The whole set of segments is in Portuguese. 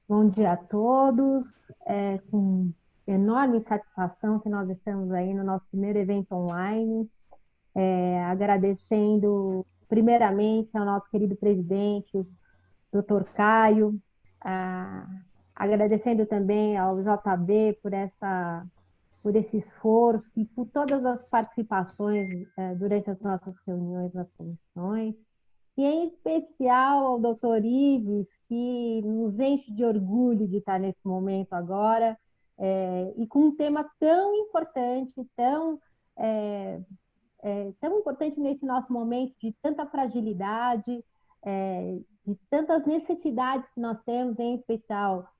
Bom dia a todos. É com enorme satisfação que nós estamos aí no nosso primeiro evento online, agradecendo primeiramente ao nosso querido presidente, o Dr. Caio, ah, agradecendo também ao JB por esse esforço e por todas as participações durante as nossas reuniões nas comissões. E em especial ao doutor Ives, que nos enche de orgulho de estar nesse momento agora, e com um tema tão importante, é, tão importante nesse nosso momento de tanta fragilidade, de tantas necessidades que nós temos, em especial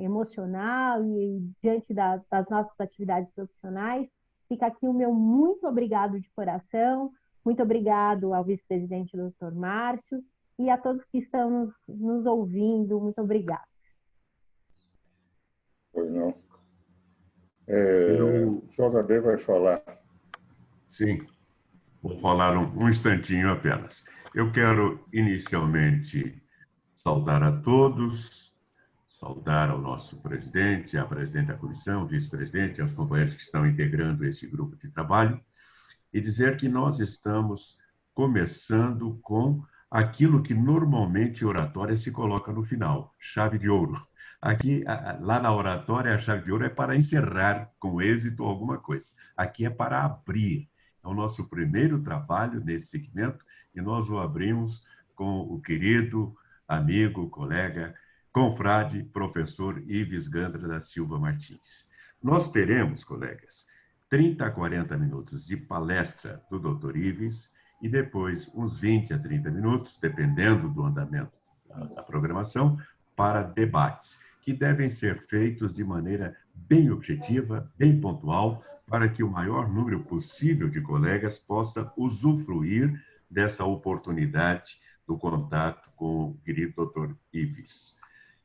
emocional e diante das nossas atividades profissionais. Fica aqui o meu muito obrigado de coração, muito obrigado ao vice-presidente doutor Márcio e a todos que estão nos ouvindo, muito obrigada. Pois não. Eu, O JB vai falar. sim, vou falar um instantinho apenas. Eu quero inicialmente saudar a todos, saudar ao nosso presidente, à presidente da comissão, vice-presidente, aos companheiros que estão integrando esse grupo de trabalho, e dizer que nós estamos começando com aquilo que normalmente oratória se coloca no final, chave de ouro. Aqui, lá na oratória, a chave de ouro é para encerrar com êxito alguma coisa. Aqui é para abrir. É o nosso primeiro trabalho nesse segmento e nós o abrimos com o querido amigo, colega, confrade, professor Ives Gandra da Silva Martins. Nós teremos, colegas, 30 a 40 minutos de palestra do Dr. Ives e depois uns 20 a 30 minutos, dependendo do andamento da programação, para debates, que devem ser feitos de maneira bem objetiva, bem pontual, para que o maior número possível de colegas possa usufruir dessa oportunidade do contato com o querido Dr. Ives.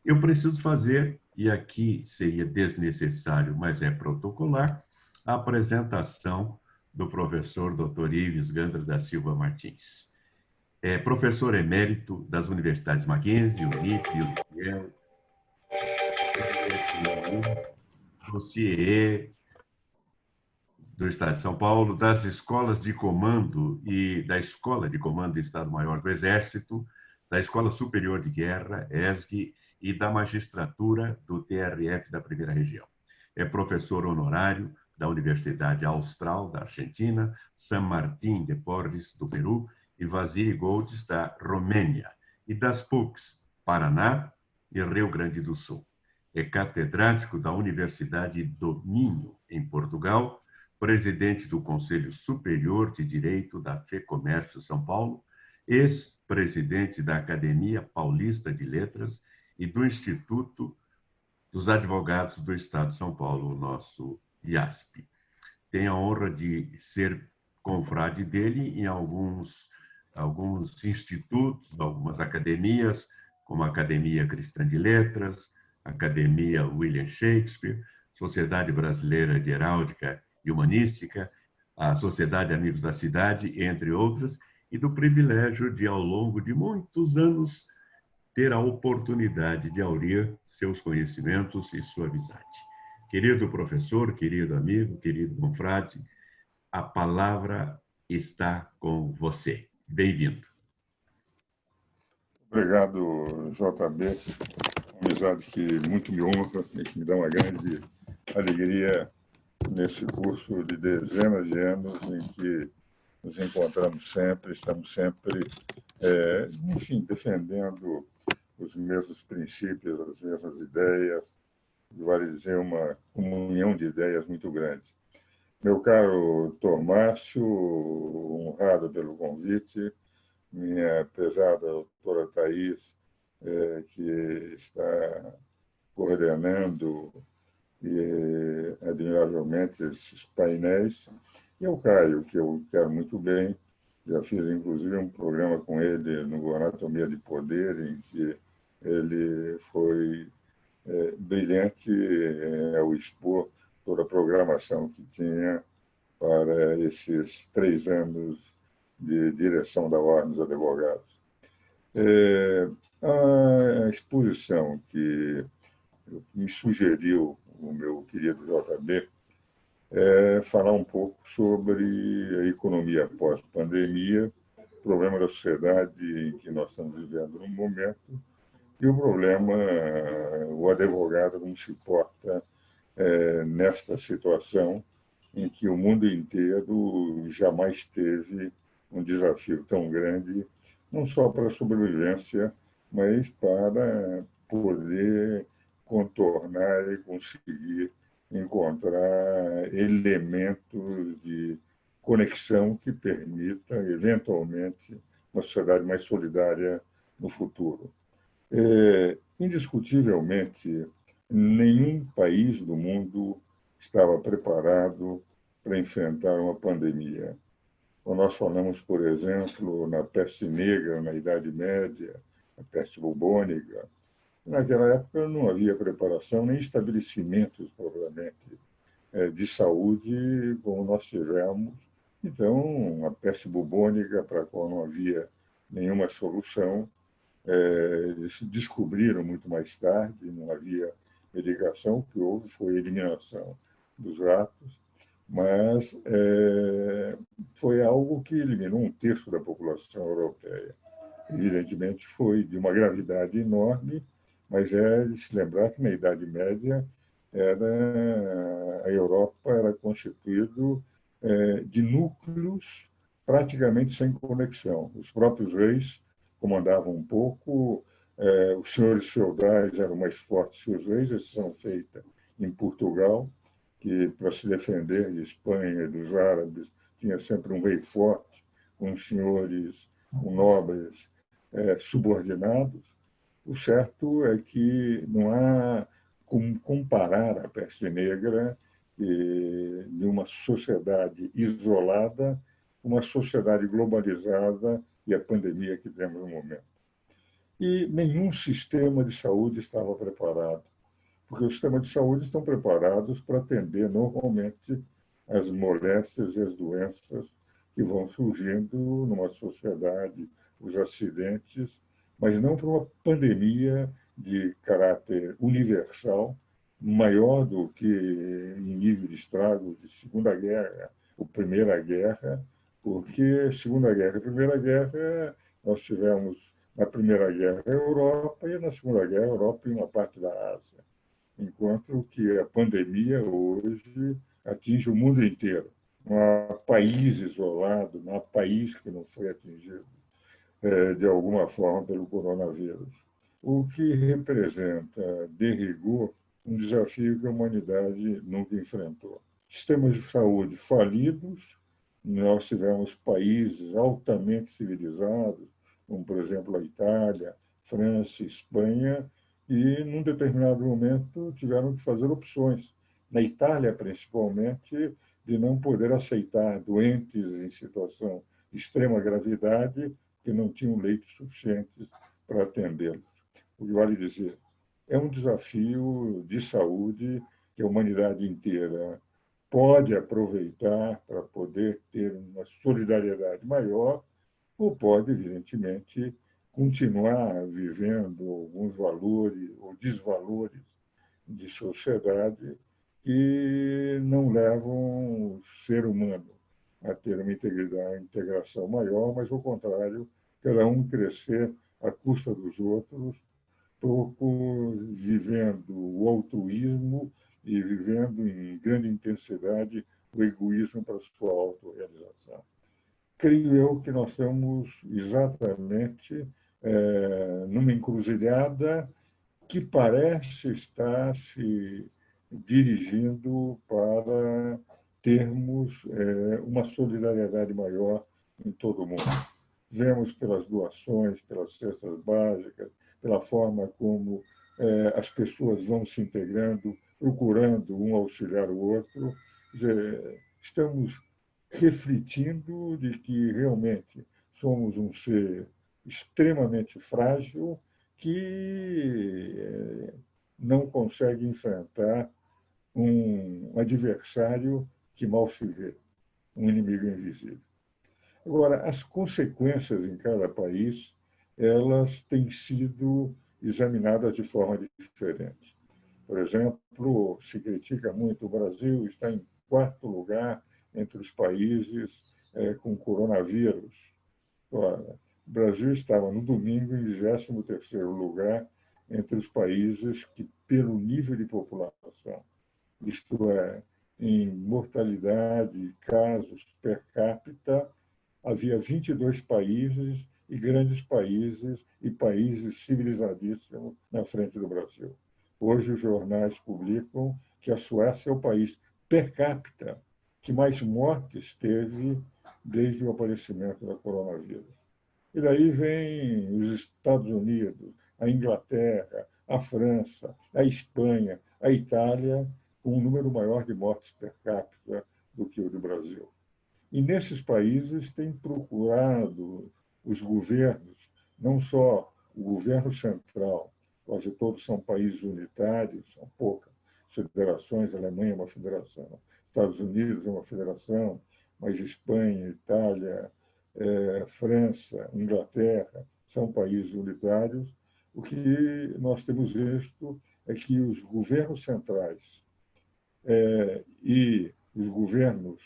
Eu preciso fazer, e aqui seria desnecessário, mas é protocolar, a apresentação do professor Dr. Ives Gandra da Silva Martins. É professor emérito das universidades Mackenzie, Unip, UFIEL, dossiê do Estado de São Paulo, das escolas de comando e da Escola de Comando do Estado-Maior do Exército, da Escola Superior de Guerra, ESG, e da magistratura do TRF da Primeira Região. É professor honorário da Universidade Austral da Argentina, San Martín de Porres do Peru e Vasily Golds da Romênia, e das PUCs Paraná e Rio Grande do Sul. É catedrático da Universidade do Minho, em Portugal, presidente do Conselho Superior de Direito da FEComércio São Paulo, ex-presidente da Academia Paulista de Letras e do Instituto dos Advogados do Estado de São Paulo, o nosso IASP. Tenho a honra de ser confrade dele em alguns institutos, algumas academias, como a Academia Cristã de Letras, Academia William Shakespeare, Sociedade Brasileira de Heráldica e Humanística, a Sociedade Amigos da Cidade, entre outras, e do privilégio de, ao longo de muitos anos, ter a oportunidade de aurir seus conhecimentos e sua amizade. Querido professor, querido amigo, querido confrade, a palavra está com você. Bem-vindo. Obrigado, JB. Uma amizade que muito me honra e que me dá uma grande alegria nesse curso de dezenas de anos em que nos encontramos sempre, estamos sempre, enfim, defendendo os mesmos princípios, as mesmas ideias, vale dizer, uma comunhão de ideias muito grande. Meu caro Márcio, honrado pelo convite, minha pesada doutora Thais, que está coordenando admiravelmente esses painéis, e o Caio, que eu quero muito bem, já fiz inclusive um programa com ele no Anatomia de Poder, em que ele foi brilhante ao expor toda a programação que tinha para esses 3 anos de direção da Ordem dos Advogados. A exposição exposição que me sugeriu o meu querido JB é falar um pouco sobre a economia pós-pandemia, o problema da sociedade em que nós estamos vivendo no momento e o problema, o advogado não se porta nesta situação em que o mundo inteiro jamais teve um desafio tão grande, não só para a sobrevivência, mas para poder contornar e conseguir encontrar elementos de conexão que permita, eventualmente, uma sociedade mais solidária no futuro. Indiscutivelmente, nenhum país do mundo estava preparado para enfrentar uma pandemia. Quando nós falamos, por exemplo, na peste negra, na Idade Média, a peste bubônica, naquela época não havia preparação nem estabelecimentos, propriamente, de saúde como nós tivemos. Então, a peste bubônica, para a qual não havia nenhuma solução, eles descobriram muito mais tarde, não havia medicação, o que houve foi a eliminação dos ratos, mas foi algo que eliminou um terço da população europeia. Evidentemente, foi de uma gravidade enorme, mas é de se lembrar que na Idade Média a Europa era constituída de núcleos praticamente sem conexão. Os próprios reis comandavam um pouco, os senhores feudais eram mais fortes que os reis, exceção feita em Portugal, que, para se defender de Espanha e dos árabes, tinha sempre um rei forte, com senhores, com nobres subordinados. O certo é que não há como comparar a peste negra de uma sociedade isolada, uma sociedade globalizada e a pandemia que temos no momento. E nenhum sistema de saúde estava preparado, porque os sistemas de saúde estão preparados para atender normalmente as moléstias e as doenças que vão surgindo numa sociedade, os acidentes, mas não para uma pandemia de caráter universal, maior do que em nível de estragos de Segunda Guerra ou Primeira Guerra, porque Segunda Guerra e Primeira Guerra nós tivemos na Primeira Guerra a Europa e na Segunda Guerra a Europa e uma parte da Ásia, enquanto que a pandemia hoje atinge o mundo inteiro. Não há país isolado, não há país que não foi atingido de alguma forma pelo coronavírus, o que representa, de rigor, um desafio que a humanidade nunca enfrentou. Sistemas de saúde falidos, nós tivemos países altamente civilizados, como, por exemplo, a Itália, França, Espanha, e, num determinado momento, tiveram que fazer opções. Na Itália, principalmente, de não poder aceitar doentes em situação de extrema gravidade que não tinham leitos suficientes para atendê-los. O que vale dizer, é um desafio de saúde que a humanidade inteira pode aproveitar para poder ter uma solidariedade maior, ou pode, evidentemente, continuar vivendo alguns valores ou desvalores de sociedade que não levam o ser humano a ter uma integração maior, mas, ao contrário, cada um crescer à custa dos outros, pouco vivendo o altruísmo e vivendo em grande intensidade o egoísmo para sua autorrealização. Creio eu que nós estamos exatamente numa encruzilhada que parece estar se dirigindo para termos uma solidariedade maior em todo o mundo. Vemos pelas doações, pelas cestas básicas, pela forma como as pessoas vão se integrando, procurando um auxiliar o outro. Estamos refletindo de que realmente somos um ser extremamente frágil que não consegue enfrentar um adversário que mal se vê, um inimigo invisível. Agora, as consequências em cada país, elas têm sido examinadas de forma diferente. Por exemplo, se critica muito o Brasil está em quarto lugar entre os países com coronavírus. Ora, o Brasil estava no domingo em 23º lugar entre os países que, pelo nível de população, isto é, em mortalidade, casos per capita, havia 22 países e grandes países e países civilizadíssimos na frente do Brasil. Hoje, os jornais publicam que a Suécia é o país per capita que mais mortes teve desde o aparecimento da coronavírus. E daí vem os Estados Unidos, a Inglaterra, a França, a Espanha, a Itália, com um número maior de mortes per capita do que o do Brasil. E nesses países têm procurado os governos, não só o governo central, quase todos são países unitários, são poucas federações, a Alemanha é uma federação, Estados Unidos é uma federação, mas Espanha, Itália, França, Inglaterra são países unitários. O que nós temos visto é que os governos centrais e os governos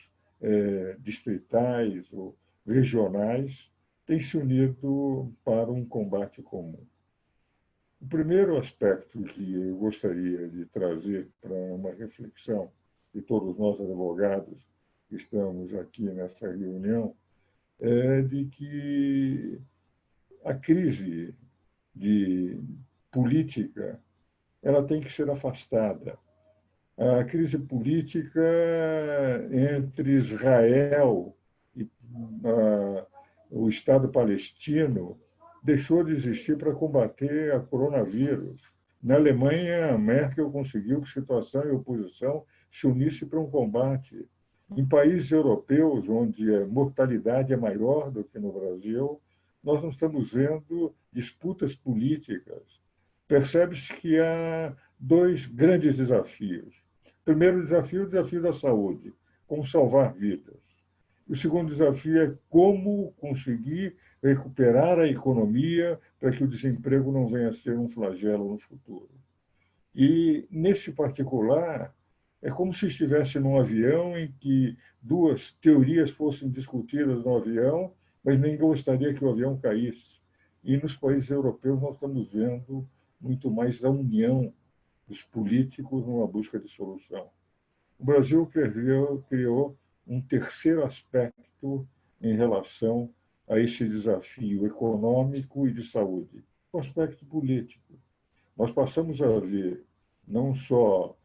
distritais ou regionais têm se unido para um combate comum. O primeiro aspecto que eu gostaria de trazer para uma reflexão de todos nós advogados que estamos aqui nessa reunião é de que a crise de política ela tem que ser afastada. A crise política entre Israel e o Estado palestino deixou de existir para combater a coronavírus. Na Alemanha, a Merkel conseguiu que situação e oposição se unissem para um combate. Em países europeus, onde a mortalidade é maior do que no Brasil, nós não estamos vendo disputas políticas. Percebe-se que há dois grandes desafios. O primeiro desafio é o desafio da saúde, como salvar vidas. O segundo desafio é como conseguir recuperar a economia para que o desemprego não venha a ser um flagelo no futuro. E, nesse particular, é como se estivesse num avião em que duas teorias fossem discutidas no avião, mas ninguém gostaria que o avião caísse. E nos países europeus nós estamos vendo muito mais a união dos políticos numa busca de solução. O Brasil criou um terceiro aspecto em relação a esse desafio econômico e de saúde, o aspecto político. Nós passamos a ver não só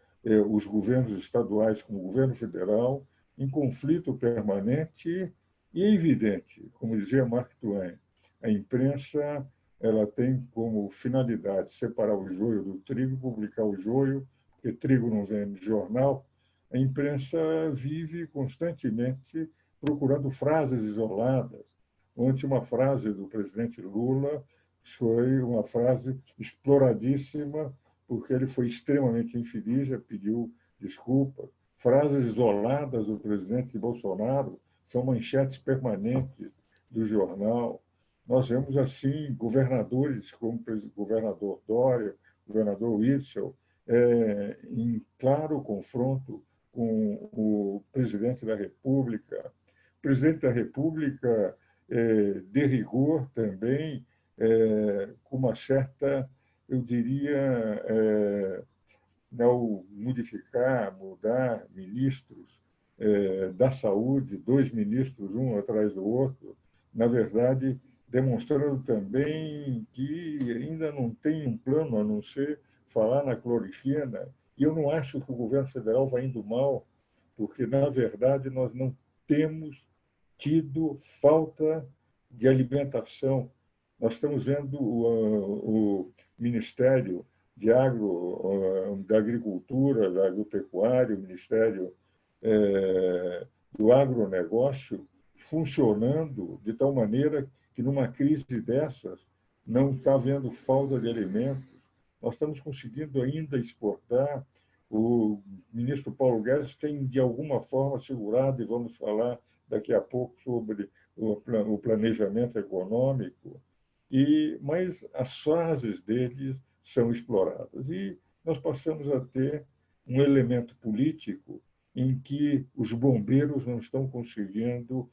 os governos estaduais como o governo federal em conflito permanente e evidente, como dizia Mark Twain, a imprensa ela tem como finalidade separar o joio do trigo, publicar o joio, porque trigo não vende jornal. A imprensa vive constantemente procurando frases isoladas. Ontem, uma frase do presidente Lula foi uma frase exploradíssima, porque ele foi extremamente infeliz, já pediu desculpa. Frases isoladas do presidente Bolsonaro são manchetes permanentes do jornal. Nós vemos, assim, governadores como o governador Dória, o governador Witzel, em claro confronto com o presidente da República. O presidente da República, de rigor também, com uma certa, eu diria, ao modificar, mudar ministros da saúde, dois ministros, um atrás do outro, na verdade, demonstrando também que ainda não tem um plano a não ser falar na cloroquina. E eu não acho que o governo federal vai indo mal, porque, na verdade, nós não temos tido falta de alimentação. Nós estamos vendo o Ministério da Agricultura, da Agropecuária, o Ministério do Agronegócio funcionando de tal maneira que, numa crise dessas, não está havendo falta de alimentos. Nós estamos conseguindo ainda exportar. O ministro Paulo Guedes tem, de alguma forma, segurado, e vamos falar daqui a pouco sobre o planejamento econômico. mas as fases deles são exploradas. E nós passamos a ter um elemento político em que os bombeiros não estão conseguindo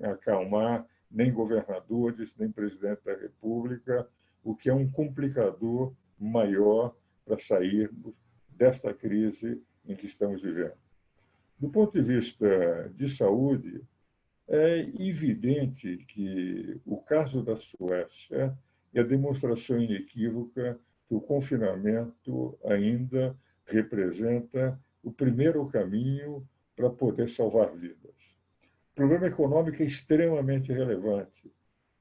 acalmar nem governadores, nem presidente da República, o que é um complicador maior para sairmos desta crise em que estamos vivendo. Do ponto de vista de saúde, é evidente que o caso da Suécia é a demonstração inequívoca que o confinamento ainda representa o primeiro caminho para poder salvar vidas. O problema econômico é extremamente relevante.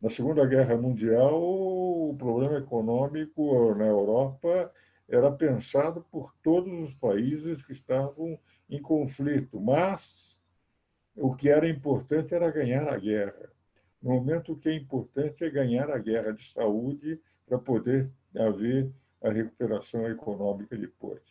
Na Segunda Guerra Mundial, o problema econômico na Europa era pensado por todos os países que estavam em conflito, mas o que era importante era ganhar a guerra. No momento, o que é importante é ganhar a guerra de saúde para poder haver a recuperação econômica depois.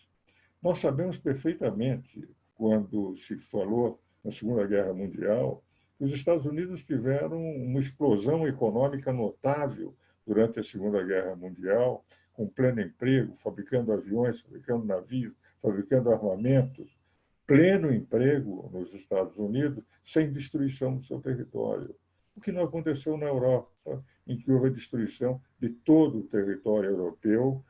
Nós sabemos perfeitamente, quando se falou na Segunda Guerra Mundial, que os Estados Unidos tiveram uma explosão econômica notável durante a Segunda Guerra Mundial, com pleno emprego, fabricando aviões, fabricando navios, fabricando armamentos, pleno emprego nos Estados Unidos, sem destruição do seu território. O que não aconteceu na Europa, em que houve a destruição de todo o território europeu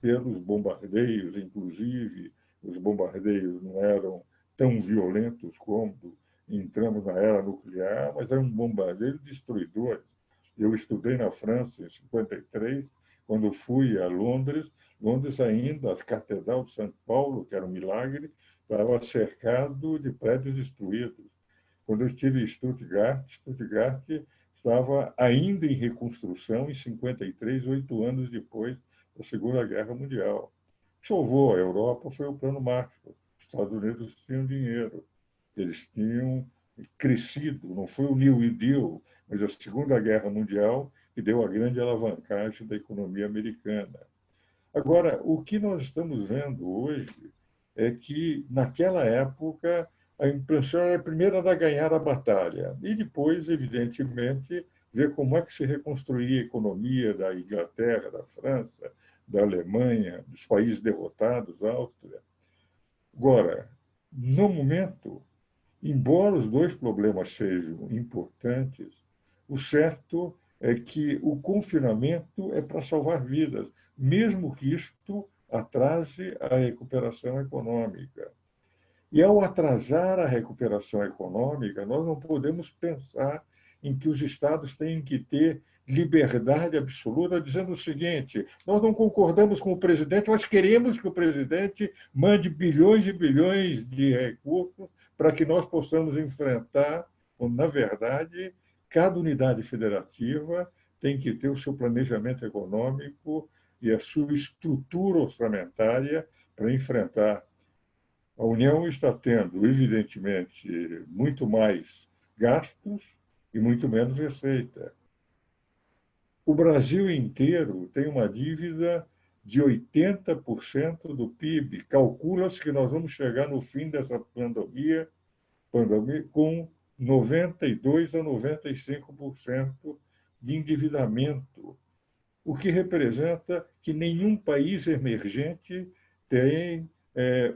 pelos bombardeios, inclusive os bombardeios não eram tão violentos como entramos na era nuclear, mas eram bombardeios destruidores. Eu estudei na França em 53, quando fui a Londres. Londres ainda, a Catedral de São Paulo, que era um milagre, estava cercado de prédios destruídos. Quando eu estive em Stuttgart estava ainda em reconstrução em 53, 8 anos depois da Segunda Guerra Mundial. O que salvou a Europa foi o Plano Marshall. Os Estados Unidos tinham dinheiro, eles tinham crescido, não foi o New Deal, mas a Segunda Guerra Mundial que deu a grande alavancagem da economia americana. Agora, o que nós estamos vendo hoje é que, naquela época, a impressão era primeiro era ganhar a batalha e depois, evidentemente, ver como é que se reconstruía a economia da Inglaterra, da França, da Alemanha, dos países derrotados, Áustria. Agora, no momento, embora os dois problemas sejam importantes, o certo é que o confinamento é para salvar vidas, mesmo que isto atrase a recuperação econômica. E ao atrasar a recuperação econômica, nós não podemos pensar em que os estados têm que ter liberdade absoluta, dizendo o seguinte: nós não concordamos com o presidente, mas queremos que o presidente mande bilhões e bilhões de recursos para que nós possamos enfrentar, quando, na verdade, cada unidade federativa tem que ter o seu planejamento econômico e a sua estrutura orçamentária para enfrentar. A União está tendo, evidentemente, muito mais gastos e muito menos receita. O Brasil inteiro tem uma dívida de 80% do PIB. Calcula-se que nós vamos chegar no fim dessa pandemia com 92% a 95% de endividamento, o que representa que nenhum país emergente tem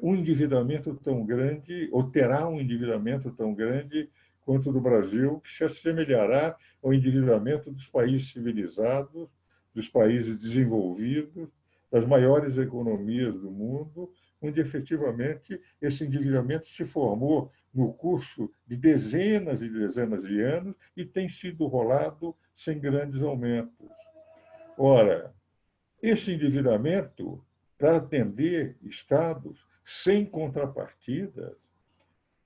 um endividamento tão grande, ou terá um endividamento tão grande quanto o do Brasil, que se assemelhará ao endividamento dos países civilizados, dos países desenvolvidos, das maiores economias do mundo, onde efetivamente esse endividamento se formou no curso de dezenas e dezenas de anos e tem sido rolado sem grandes aumentos. Ora, esse endividamento, para atender estados sem contrapartidas,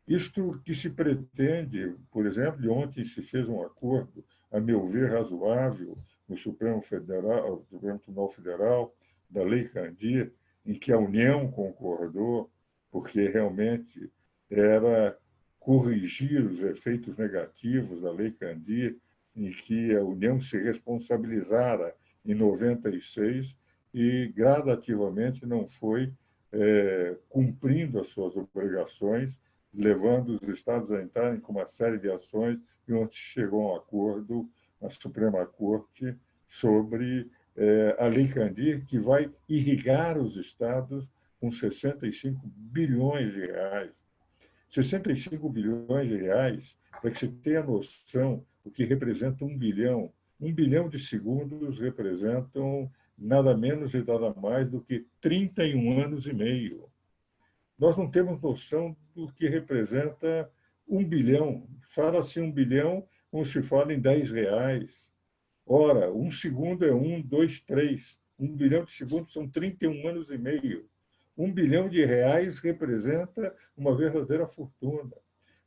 isto que se pretende, por exemplo, de ontem se fez um acordo, a meu ver, razoável, no Supremo Tribunal Federal, da Lei Candir, em que a União concordou, porque realmente era corrigir os efeitos negativos da Lei Candir, em que a União se responsabilizara em 96 e gradativamente não foi cumprindo as suas obrigações, levando os estados a entrarem com uma série de ações e onde chegou a um acordo na Suprema Corte sobre a Lei Candir, que vai irrigar os estados com 65 bilhões de reais. 65 bilhões de reais, para que você tenha noção o que representa 1 bilhão. 1 bilhão de segundos representam nada menos e nada mais do que 31 anos e meio. Nós não temos noção do que representa 1 bilhão. Fala-se 1 bilhão como se fala em 10 reais. Ora, 1 segundo é 1, 2, 3. 1 bilhão de segundos são 31 anos e meio. 1 bilhão de reais representa uma verdadeira fortuna.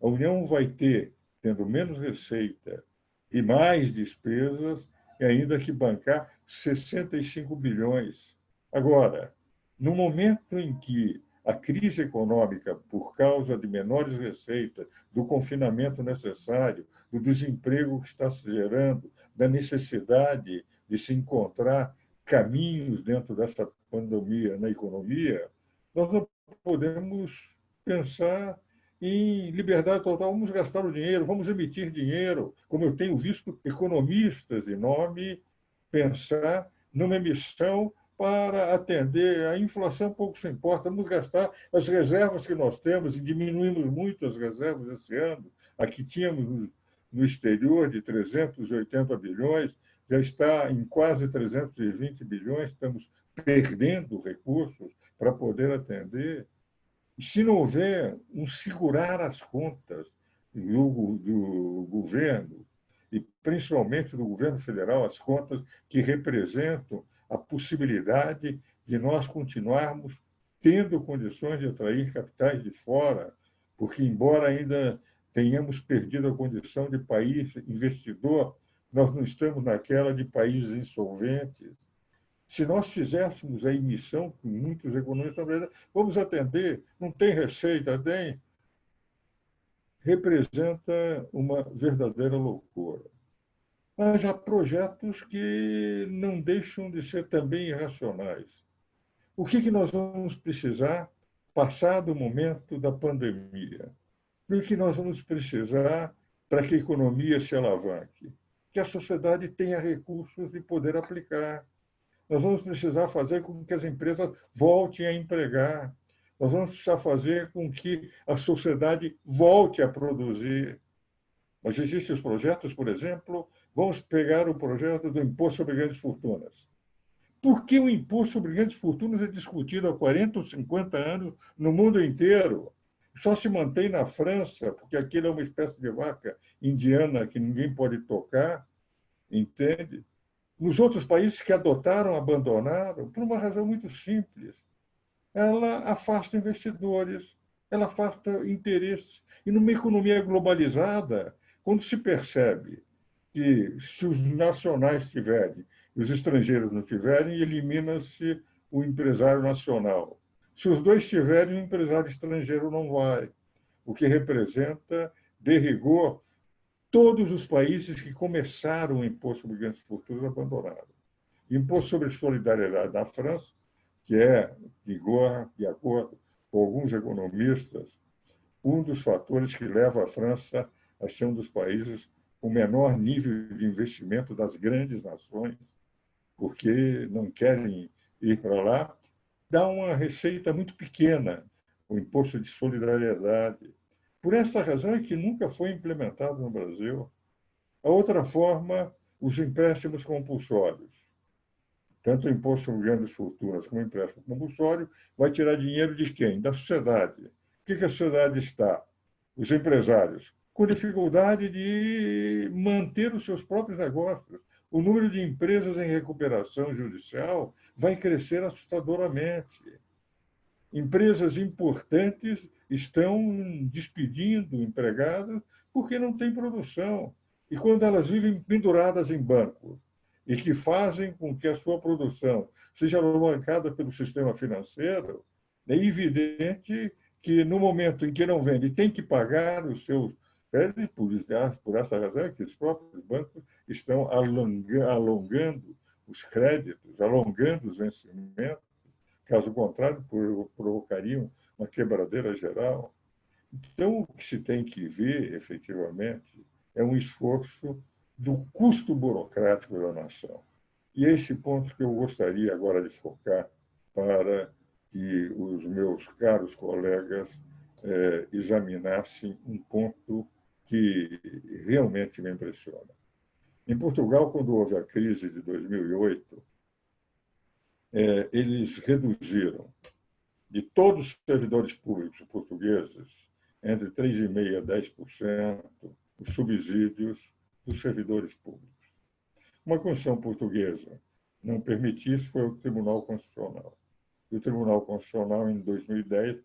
A União vai ter, tendo menos receita e mais despesas, e ainda que bancar 65 bilhões. Agora, no momento em que a crise econômica, por causa de menores receitas, do confinamento necessário, do desemprego que está se gerando, da necessidade de se encontrar caminhos dentro dessa pandemia na economia, nós não podemos pensar em liberdade total. Vamos gastar o dinheiro, vamos emitir dinheiro, como eu tenho visto economistas de nome pensar numa emissão para atender a inflação, pouco se importa, vamos gastar as reservas que nós temos, e diminuímos muito as reservas esse ano. Aqui tínhamos no exterior de 380 bilhões, já está em quase 320 bilhões, estamos perdendo recursos para poder atender. E se não houver um segurar as contas do governo, e principalmente do governo federal, as contas que representam a possibilidade de nós continuarmos tendo condições de atrair capitais de fora, porque, embora ainda tenhamos perdido a condição de país investidor, nós não estamos naquela de países insolventes. Se nós fizéssemos a emissão, que muitos economistas vamos atender, não tem receita, tem, representa uma verdadeira loucura. Mas há projetos que não deixam de ser também irracionais. O que nós vamos precisar, passado o momento da pandemia? O que nós vamos precisar para que a economia se alavanque? Que a sociedade tenha recursos de poder aplicar. Nós vamos precisar fazer com que as empresas voltem a empregar. Nós vamos precisar fazer com que a sociedade volte a produzir. Mas existem os projetos, por exemplo, vamos pegar o projeto do Imposto sobre Grandes Fortunas. Por que o Imposto sobre Grandes Fortunas é discutido há 40 ou 50 anos no mundo inteiro? Só se mantém na França, porque aquilo é uma espécie de vaca indiana que ninguém pode tocar, entende? Nos outros países que adotaram, abandonaram, por uma razão muito simples. Ela afasta investidores, ela afasta interesses. E numa economia globalizada, quando se percebe que se os nacionais tiverem e os estrangeiros não tiverem, elimina-se o empresário nacional. Se os dois tiverem, o empresário estrangeiro não vai, o que representa, de rigor, todos os países que começaram o imposto sobre grandes fortunas abandonaram. Imposto sobre solidariedade na França, que é, de acordo com alguns economistas, um dos fatores que leva a França a ser um dos países com o menor nível de investimento das grandes nações, porque não querem ir para lá, dá uma receita muito pequena, o imposto de solidariedade. Por essa razão é que nunca foi implementado no Brasil. A outra forma, os empréstimos compulsórios. Tanto o imposto sobre grandes fortunas como o empréstimo compulsório vai tirar dinheiro de quem? Da sociedade. O que a sociedade está? Os empresários, com dificuldade de manter os seus próprios negócios. O número de empresas em recuperação judicial vai crescer assustadoramente. Empresas importantes estão despedindo empregados porque não tem produção. E quando elas vivem penduradas em bancos e que fazem com que a sua produção seja alavancada pelo sistema financeiro, é evidente que no momento em que não vende, tem que pagar os seus créditos, por essa razão é que os próprios bancos estão alongando os créditos, alongando os vencimentos. Caso contrário, provocariam uma quebradeira geral. Então, o que se tem que ver, efetivamente, é um esforço do custo burocrático da nação. E é esse ponto que eu gostaria agora de focar para que os meus caros colegas examinassem um ponto que realmente me impressiona. Em Portugal, quando houve a crise de 2008, eles reduziram de todos os servidores públicos portugueses entre 3,5% a 10% os subsídios dos servidores públicos. Uma Constituição portuguesa não permitiu isso, foi o Tribunal Constitucional. E o Tribunal Constitucional, em 2010,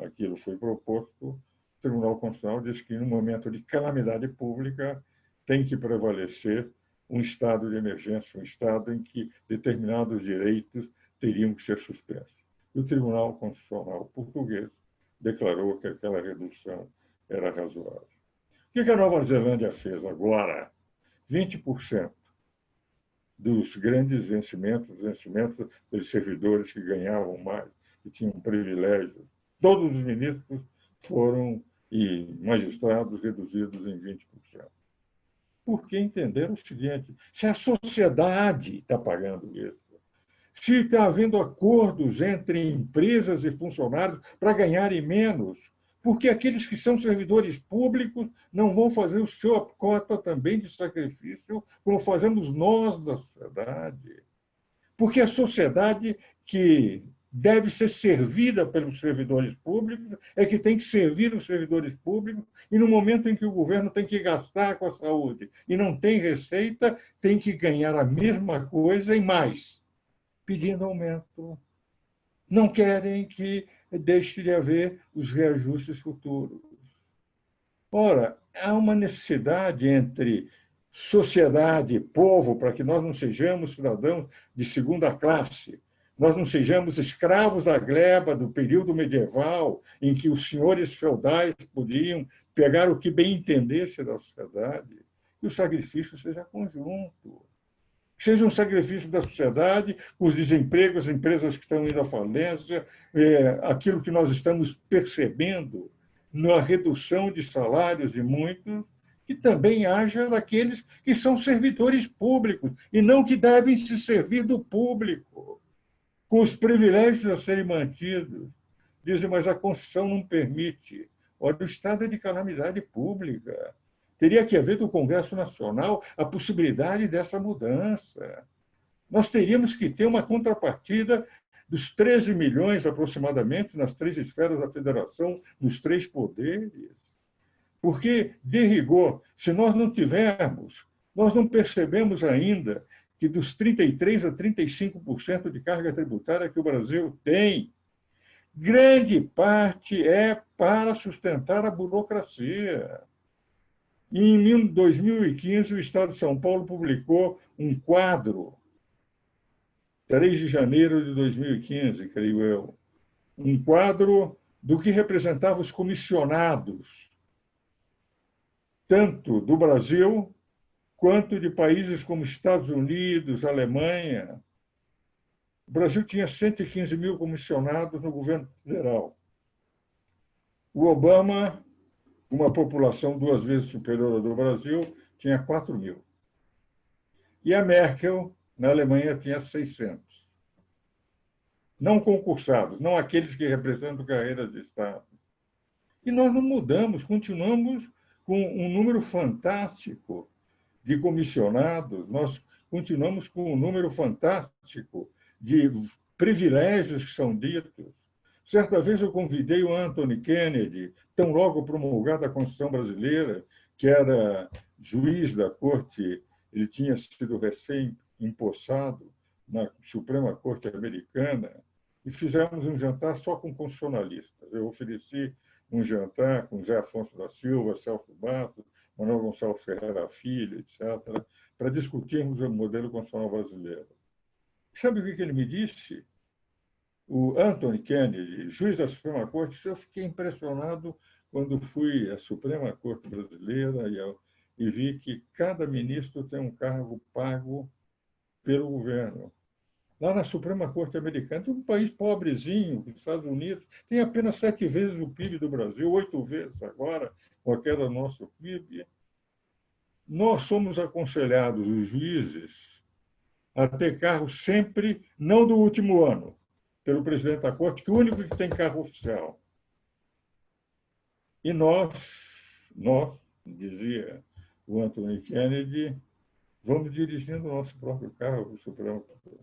aquilo foi proposto, o Tribunal Constitucional disse que, no momento de calamidade pública, tem que prevalecer um estado de emergência, um estado em que determinados direitos teriam que ser suspensos. E o Tribunal Constitucional português declarou que aquela redução era razoável. O que a Nova Zelândia fez agora? 20% dos grandes vencimentos dos servidores que ganhavam mais, que tinham privilégios, todos os ministros foram, e magistrados, reduzidos em 20%. Porque entenderam o seguinte: se a sociedade está pagando isso, se está havendo acordos entre empresas e funcionários para ganharem menos, porque aqueles que são servidores públicos não vão fazer a sua cota também de sacrifício, como fazemos nós da sociedade. Porque a sociedade que deve ser servida pelos servidores públicos é que tem que servir os servidores públicos, e no momento em que o governo tem que gastar com a saúde e não tem receita, tem que ganhar a mesma coisa e mais, pedindo aumento. Não querem que deixe de haver os reajustes futuros. Ora, há uma necessidade entre sociedade e povo para que nós não sejamos cidadãos de segunda classe, nós não sejamos escravos da gleba do período medieval, em que os senhores feudais podiam pegar o que bem entendesse da sociedade, e o sacrifício seja conjunto. Seja um sacrifício da sociedade, os desempregos, as empresas que estão indo à falência, aquilo que nós estamos percebendo na redução de salários de muitos, que também haja daqueles que são servidores públicos e não que devem se servir do público, com os privilégios a serem mantidos. Dizem, mas a Constituição não permite. Olha, o estado é de calamidade pública. Teria que haver do Congresso Nacional a possibilidade dessa mudança. Nós teríamos que ter uma contrapartida dos 13 milhões, aproximadamente, nas 3 esferas da federação, nos 3 poderes. Porque, de rigor, se nós não tivermos, nós não percebemos ainda que dos 33% a 35% de carga tributária que o Brasil tem, grande parte é para sustentar a burocracia. E em 2015, o Estado de São Paulo publicou um quadro, 3 de janeiro de 2015, creio eu, um quadro do que representava os comissionados, tanto do Brasil quanto de países como Estados Unidos, Alemanha. O Brasil tinha 115 mil comissionados no governo federal. O Obama, uma população 2 vezes superior à do Brasil, tinha 4 mil. E a Merkel, na Alemanha, tinha 600. Não concursados, não aqueles que representam carreiras de Estado. E nós não mudamos, continuamos com um número fantástico de comissionados, nós continuamos com um número fantástico de privilégios que são ditos. Certa vez eu convidei o Anthony Kennedy, tão logo promulgada a Constituição brasileira, que era juiz da Corte, ele tinha sido recém-empossado na Suprema Corte Americana, e fizemos um jantar só com constitucionalistas. Eu ofereci um jantar com Zé Afonso da Silva, Celso Bastos, Manuel Gonçalves Ferreira Filho, etc., para discutirmos o modelo constitucional brasileiro. Sabe o que ele me disse? O Anthony Kennedy, juiz da Suprema Corte, eu fiquei impressionado quando fui à Suprema Corte Brasileira e vi que cada ministro tem um cargo pago pelo governo. Lá na Suprema Corte Americana, um país pobrezinho, os Estados Unidos, tem apenas 7 vezes o PIB do Brasil, 8 vezes agora, com a queda do nosso PIB. nós somos aconselhados, os juízes, a ter carro sempre, não do último ano, pelo presidente da Corte, que é o único que tem carro oficial. E nós, dizia o Anthony Kennedy, vamos dirigindo o nosso próprio carro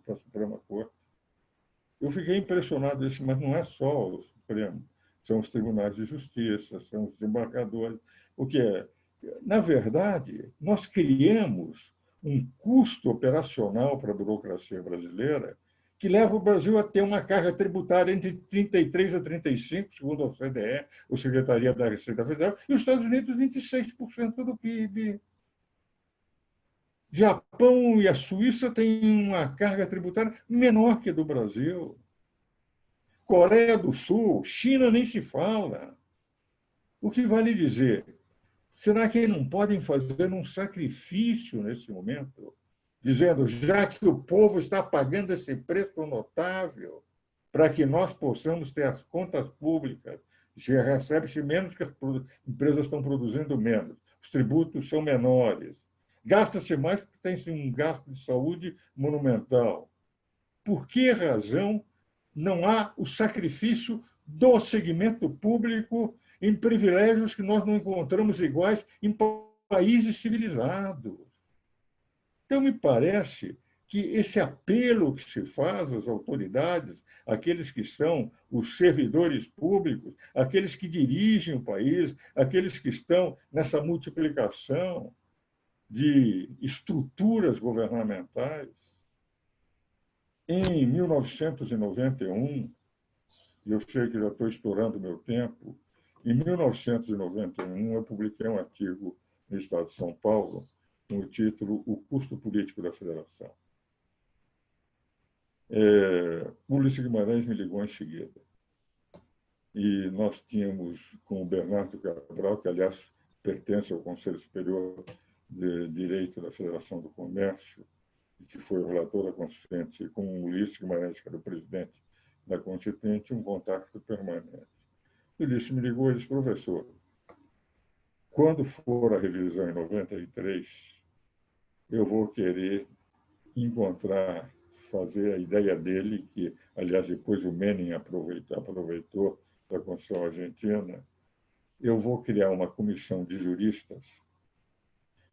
para a Suprema Corte. Eu fiquei impressionado, disse, mas não é só o Supremo, são os tribunais de justiça, são os desembargadores. O que é? Na verdade, nós criamos um custo operacional para a burocracia brasileira que leva o Brasil a ter uma carga tributária entre 33% a 35%, segundo a OCDE, ou Secretaria da Receita Federal, e os Estados Unidos, 26% do PIB. Japão e a Suíça têm uma carga tributária menor que a do Brasil. Coreia do Sul, China nem se fala. O que vale dizer? Será que não podem fazer um sacrifício nesse momento? Dizendo, já que o povo está pagando esse preço notável para que nós possamos ter as contas públicas, já recebe-se menos que as empresas estão produzindo menos, os tributos são menores, gasta-se mais porque tem-se um gasto de saúde monumental. Por que razão não há o sacrifício do segmento público em privilégios que nós não encontramos iguais em países civilizados? Então, me parece que esse apelo que se faz às autoridades, aqueles que são os servidores públicos, aqueles que dirigem o país, aqueles que estão nessa multiplicação de estruturas governamentais, em 1991, e eu sei que já estou estourando o meu tempo, em 1991 eu publiquei um artigo no Estado de São Paulo com o título O Custo Político da Federação. Ulisses Guimarães me ligou em seguida. E nós tínhamos com o Bernardo Cabral, que, aliás, pertence ao Conselho Superior de Direito da Federação do Comércio, que foi o relator da Constituinte, com o Ulisses Guimarães, que era o presidente da Constituinte, um contato permanente. O Ulisses me ligou e disse, professor, quando for a revisão em 93, eu vou querer encontrar, fazer a ideia dele, que, aliás, depois o Menem aproveitou da Constituição Argentina, eu vou criar uma comissão de juristas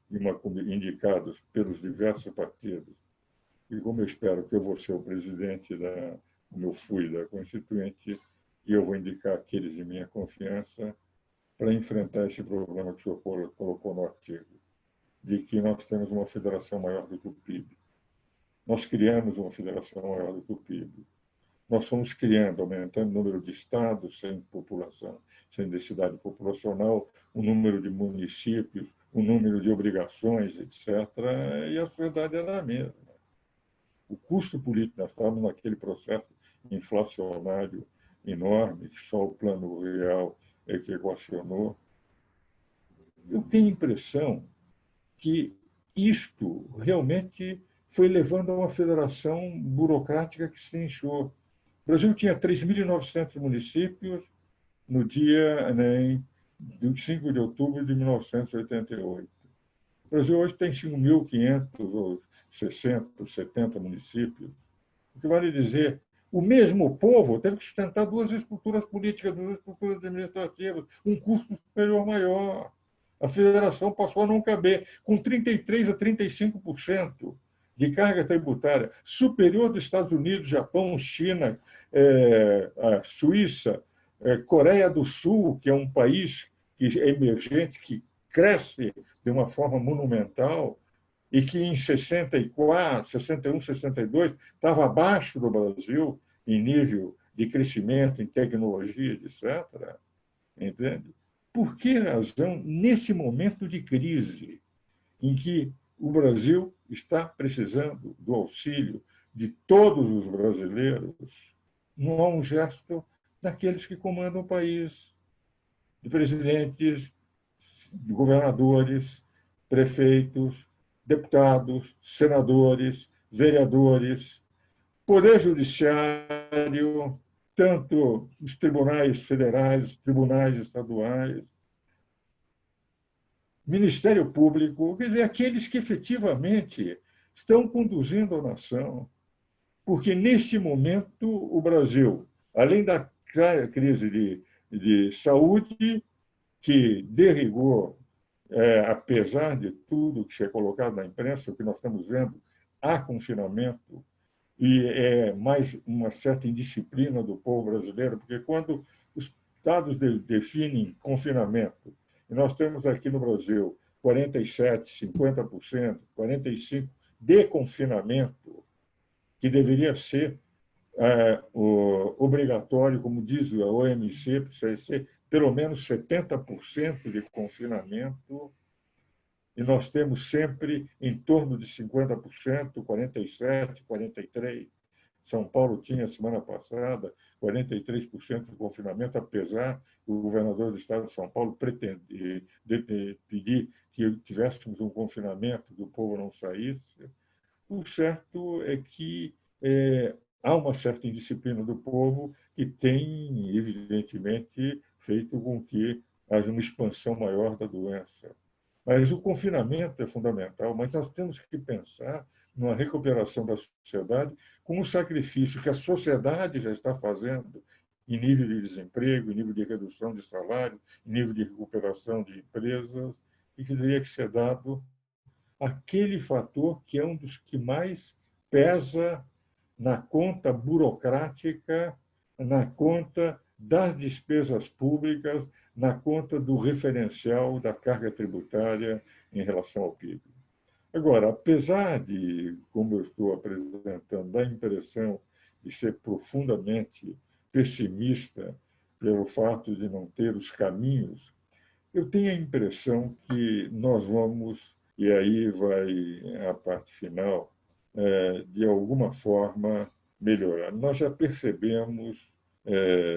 indicados pelos diversos partidos. E como eu espero que eu vou ser o presidente como eu fui da Constituinte, e eu vou indicar aqueles de minha confiança para enfrentar esse problema que o senhor colocou no artigo, de que nós temos uma federação maior do que o PIB. Nós criamos uma federação maior do que o PIB. Nós fomos criando, aumentando o número de estados sem população, sem densidade populacional, o número de municípios, o número de obrigações, etc., e a sociedade era a mesma. O custo político, nós estávamos naquele processo inflacionário enorme, que só o Plano Real é que equacionou. Eu tenho a impressão que isto realmente foi levando a uma federação burocrática que se inchou. O Brasil tinha 3.900 municípios no dia 5 de outubro de 1988. O Brasil hoje tem 5.560, 70 municípios. O que vale dizer, o mesmo povo teve que sustentar duas estruturas políticas, duas estruturas administrativas, um custo superior maior. A federação passou a não caber, com 33% a 35% de carga tributária, superior dos Estados Unidos, Japão, China, a Suíça, Coreia do Sul, que é um país emergente, que cresce de uma forma monumental, e que em 64, 61, 62 estava abaixo do Brasil em nível de crescimento, em tecnologia, etc. Entende? Por que razão, nesse momento de crise, em que o Brasil está precisando do auxílio de todos os brasileiros, não há um gesto daqueles que comandam o país, de presidentes, de governadores, prefeitos, deputados, senadores, vereadores, poder judiciário, tanto os tribunais federais, os tribunais estaduais. Ministério Público, quer dizer, aqueles que efetivamente estão conduzindo a nação. Porque, neste momento, o Brasil, além da crise de saúde, que, de rigor, apesar de tudo que é colocado na imprensa, o que nós estamos vendo, há confinamento e é mais uma certa indisciplina do povo brasileiro, porque quando os estados definem confinamento, e nós temos aqui no Brasil 47%, 50%, 45% de confinamento, que deveria ser obrigatório, como diz a OMC, precisa ser pelo menos 70% de confinamento, e nós temos sempre em torno de 50%, 47%, 43%. São Paulo tinha, semana passada, 43% de confinamento, apesar do governador do estado de São Paulo pretender, pedir que tivéssemos um confinamento, que o povo não saísse. O certo é que há uma certa indisciplina do povo que tem, evidentemente, feito com que haja uma expansão maior da doença. Mas o confinamento é fundamental, mas nós temos que pensar numa recuperação da sociedade com o sacrifício que a sociedade já está fazendo em nível de desemprego, em nível de redução de salário, em nível de recuperação de empresas, e que teria que ser dado aquele fator que é um dos que mais pesa na conta burocrática, na conta das despesas públicas, na conta do referencial da carga tributária em relação ao PIB. Agora, apesar de, como eu estou apresentando, dar a impressão de ser profundamente pessimista pelo fato de não ter os caminhos, eu tenho a impressão que nós vamos, e aí vai a parte final, de alguma forma melhorar. Nós já percebemos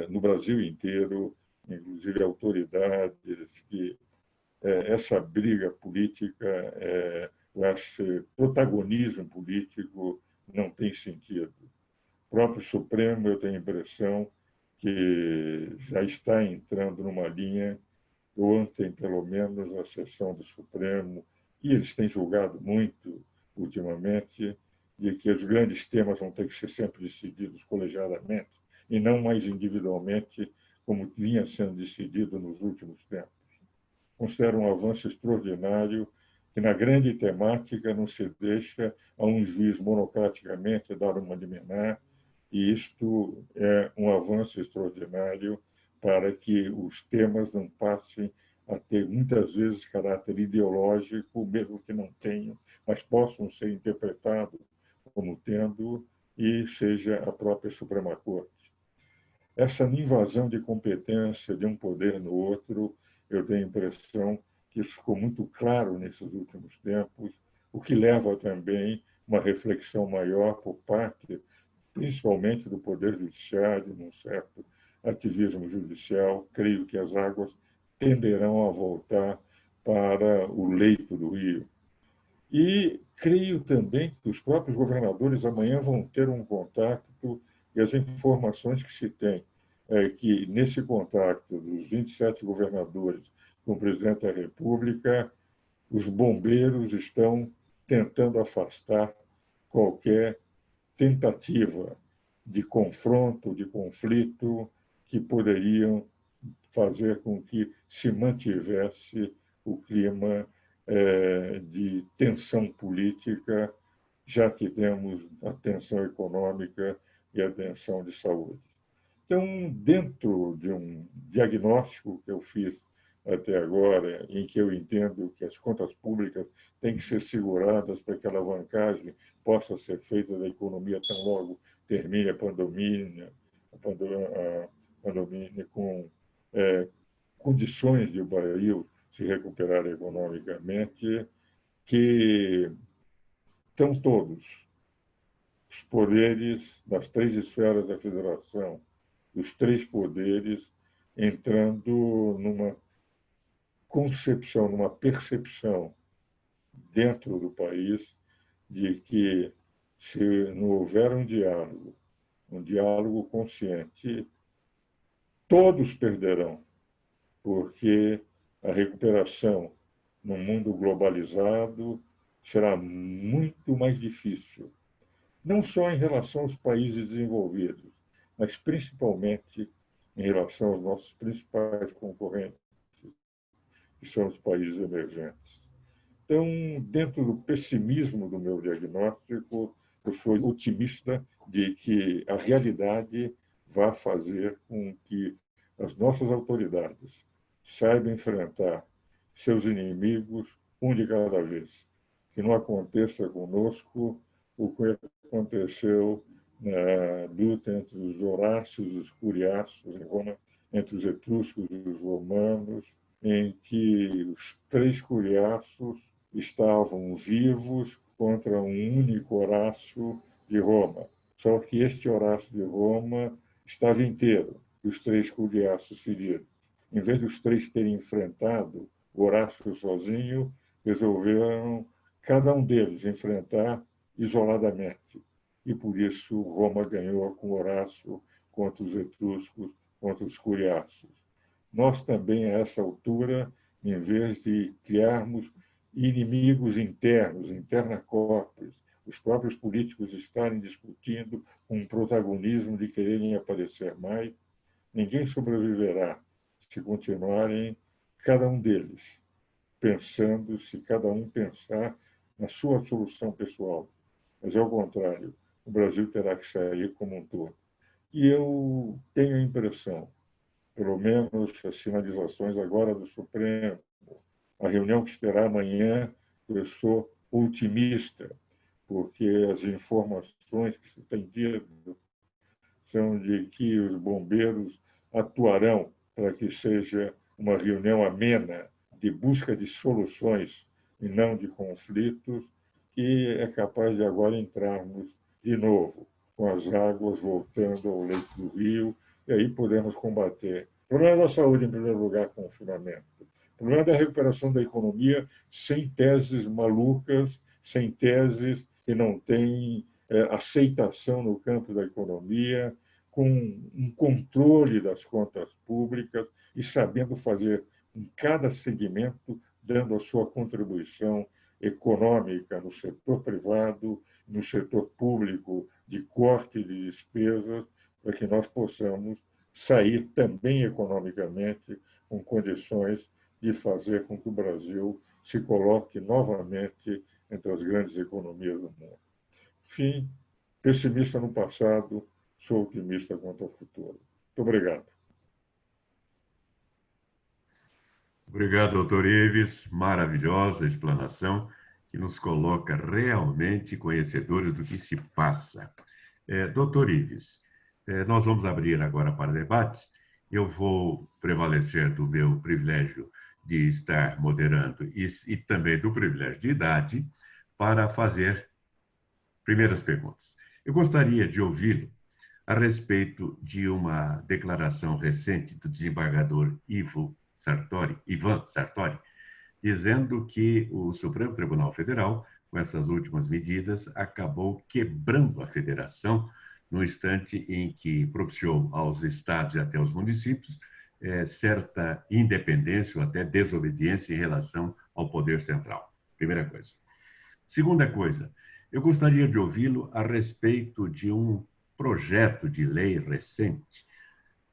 no Brasil inteiro, inclusive autoridades, que essa briga política, esse protagonismo político não tem sentido. O próprio Supremo, eu tenho a impressão que já está entrando numa linha. Ontem, pelo menos, a sessão do Supremo, e eles têm julgado muito ultimamente, de que os grandes temas vão ter que ser sempre decididos colegiadamente e não mais individualmente, como vinha sendo decidido nos últimos tempos. Considero um avanço extraordinário que, na grande temática, não se deixa a um juiz monocraticamente dar uma liminar, e isto é um avanço extraordinário para que os temas não passem a ter, muitas vezes, caráter ideológico, mesmo que não tenham, mas possam ser interpretados como tendo, e seja a própria Suprema Corte. Essa invasão de competência de um poder no outro, eu tenho a impressão que isso ficou muito claro nesses últimos tempos, o que leva também uma reflexão maior por parte, principalmente do Poder Judiciário, num certo ativismo judicial. Creio que as águas tenderão a voltar para o leito do rio. E creio também que os próprios governadores amanhã vão ter um contato, e as informações que se tem é que, nesse contato dos 27 governadores com o presidente da República, os bombeiros estão tentando afastar qualquer tentativa de confronto, de conflito, que poderiam fazer com que se mantivesse o clima de tensão política, já que temos a tensão econômica e a tensão de saúde. Então, dentro de um diagnóstico que eu fiz até agora, em que eu entendo que as contas públicas têm que ser seguradas para que a alavancagem possa ser feita da economia tão logo termine a pandemia com condições de o Brasil se recuperar economicamente, que estão todos os poderes das três esferas da federação, os três poderes entrando numa concepção, numa percepção dentro do país de que, se não houver um diálogo consciente, todos perderão, porque a recuperação num mundo globalizado, será muito mais difícil, não só em relação aos países desenvolvidos, mas principalmente em relação aos nossos principais concorrentes, que são os países emergentes. Então, dentro do pessimismo do meu diagnóstico, eu sou otimista de que a realidade vai fazer com que as nossas autoridades saibam enfrentar seus inimigos um de cada vez. Que não aconteça conosco o que aconteceu na luta entre os horácios e os curiaços em Roma, entre os etruscos e os romanos, em que os três curiaços estavam vivos contra um único Horácio de Roma. Só que este Horácio de Roma estava inteiro, e os três curiaços feridos. Em vez dos três terem enfrentado o Horácio sozinho, resolveram cada um deles enfrentar isoladamente. E por isso Roma ganhou com Horácio contra os etruscos, contra os curiaços. Nós também, a essa altura, em vez de criarmos inimigos internos, interna corpus, os próprios políticos estarem discutindo com um protagonismo de quererem aparecer mais, ninguém sobreviverá se continuarem cada um deles pensando, se cada um pensar na sua solução pessoal. Mas, ao contrário, o Brasil terá que sair como um todo. E eu tenho a impressão, pelo menos as sinalizações agora do Supremo, a reunião que se terá amanhã, eu sou otimista, porque as informações que se tem tido são de que os bombeiros atuarão para que seja uma reunião amena de busca de soluções e não de conflitos, que é capaz de agora entrarmos de novo com as águas voltando ao leito do rio, e aí podemos combater. O problema da saúde, em primeiro lugar, confinamento. O problema da recuperação da economia sem teses malucas, sem teses que não têm aceitação no campo da economia, com um controle das contas públicas e sabendo fazer em cada segmento, dando a sua contribuição econômica no setor privado, no setor público, de corte de despesas, para que nós possamos sair também economicamente com condições de fazer com que o Brasil se coloque novamente entre as grandes economias do mundo. Enfim, pessimista no passado, sou otimista quanto ao futuro. Muito obrigado. Obrigado, doutor Ives. Maravilhosa explanação que nos coloca realmente conhecedores do que se passa. Doutor Ives, nós vamos abrir agora para debates. Eu vou prevalecer do meu privilégio de estar moderando e também do privilégio de idade para fazer primeiras perguntas. Eu gostaria de ouvi-lo a respeito de uma declaração recente do desembargador Ivan Sartori, dizendo que o Supremo Tribunal Federal, com essas últimas medidas, acabou quebrando a federação no instante em que propiciou aos estados e até aos municípios certa independência ou até desobediência em relação ao poder central. Primeira coisa. Segunda coisa, eu gostaria de ouvi-lo a respeito de um projeto de lei recente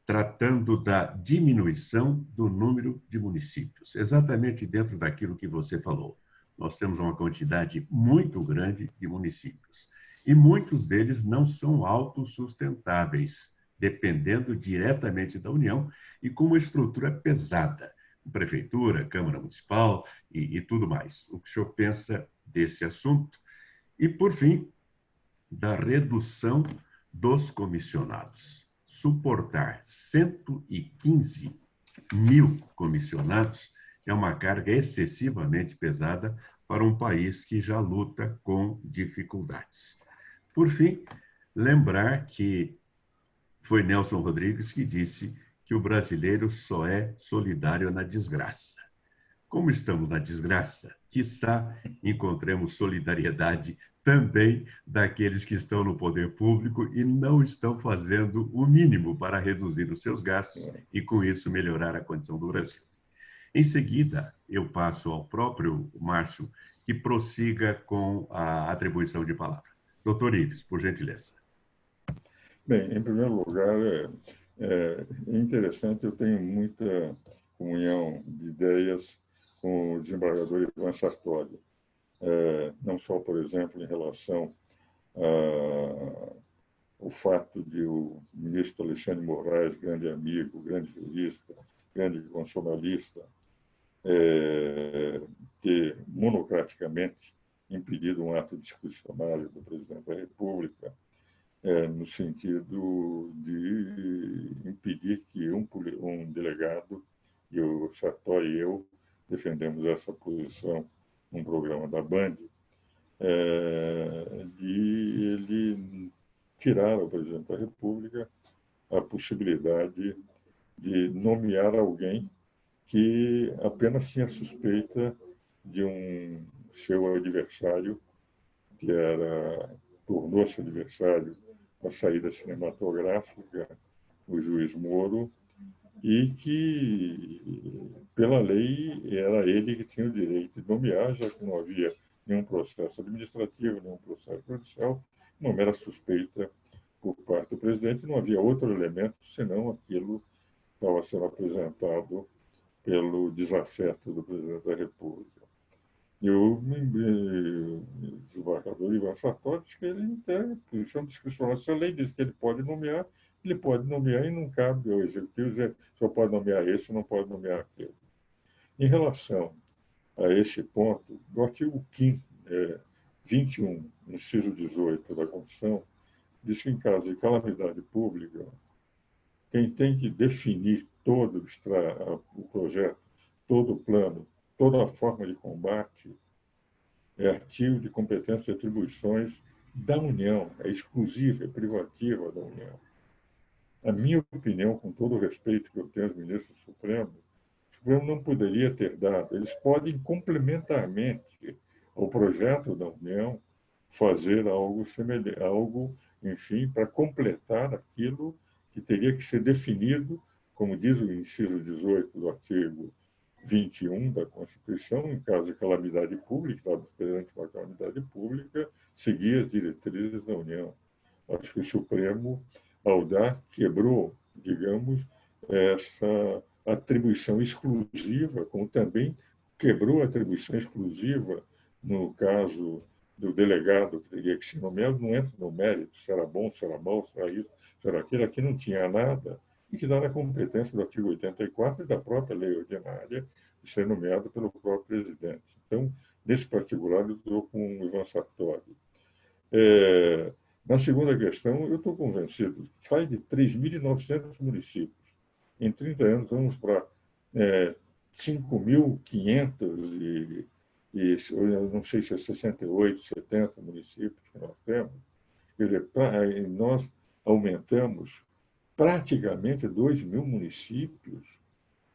tratando da diminuição do número de municípios, exatamente dentro daquilo que você falou. Nós temos uma quantidade muito grande de municípios e muitos deles não são autossustentáveis, dependendo diretamente da União e com uma estrutura pesada, prefeitura, Câmara Municipal e tudo mais. O que o senhor pensa desse assunto? E, por fim, da redução dos comissionados. Suportar 115 mil comissionados é uma carga excessivamente pesada para um país que já luta com dificuldades. Por fim, lembrar que foi Nelson Rodrigues que disse que o brasileiro só é solidário na desgraça. Como estamos na desgraça, quiçá encontremos solidariedade também daqueles que estão no poder público e não estão fazendo o mínimo para reduzir os seus gastos e, com isso, melhorar a condição do Brasil. Em seguida, eu passo ao próprio Márcio, que prossiga com a atribuição de palavra. Doutor Ives, por gentileza. Bem, em primeiro lugar, é interessante, eu tenho muita comunhão de ideias com o desembargador Ivan Sartori. Não só, por exemplo, em relação ao fato de o ministro Alexandre de Moraes, grande amigo, grande jurista, grande constitucionalista, ter monocraticamente impedido um ato discricionário do presidente da República, no sentido de impedir que um delegado, e o Sartori e eu defendemos essa posição num programa da Band, de ele tirar ao presidente da República a possibilidade de nomear alguém que apenas tinha suspeita de um seu adversário, que tornou-se adversário da saída cinematográfica, o juiz Moro, e que, pela lei, era ele que tinha o direito de nomear, já que não havia nenhum processo administrativo, nenhum processo judicial, uma mera suspeita por parte do presidente, não havia outro elemento senão aquilo que estava sendo apresentado pelo desafeto do presidente da República. E o desembargador Ivan Sartori diz que ele tem posição discricionária. Se a lei diz que ele pode nomear e não cabe ao executivo dizer só pode nomear esse, não pode nomear aquele. Em relação a esse ponto, do artigo 21, inciso 18 da Constituição, diz que em caso de calamidade pública, quem tem que definir todo o projeto, todo o plano, toda a forma de combate é artigo de competência e atribuições da União, é exclusiva, é privativa da União. A minha opinião, com todo o respeito que eu tenho aos ministros do Supremo, o Supremo não poderia ter dado. Eles podem, complementarmente ao projeto da União, fazer algo semelhante, enfim, para completar aquilo que teria que ser definido, como diz o inciso 18 do artigo 21 da Constituição, em caso de calamidade pública, estava perante uma calamidade pública, seguir as diretrizes da União. Acho que o Supremo, ao dar, quebrou, digamos, essa atribuição exclusiva, como também quebrou a atribuição exclusiva no caso do delegado que teria que ser nomeado, não entra no mérito, se era bom, se era mau, se era isso, se era aquilo, aqui não tinha nada, e que dá na competência do artigo 84 e da própria lei ordinária de ser nomeado pelo próprio presidente. Então, nesse particular, eu estou com o Ivan Sartori. Na segunda questão, eu estou convencido, sai de 3.900 municípios. Em 30 anos, vamos para 5.500 eu não sei se é 68, 70 municípios que nós temos. Quer dizer, nós aumentamos praticamente 2.000 municípios,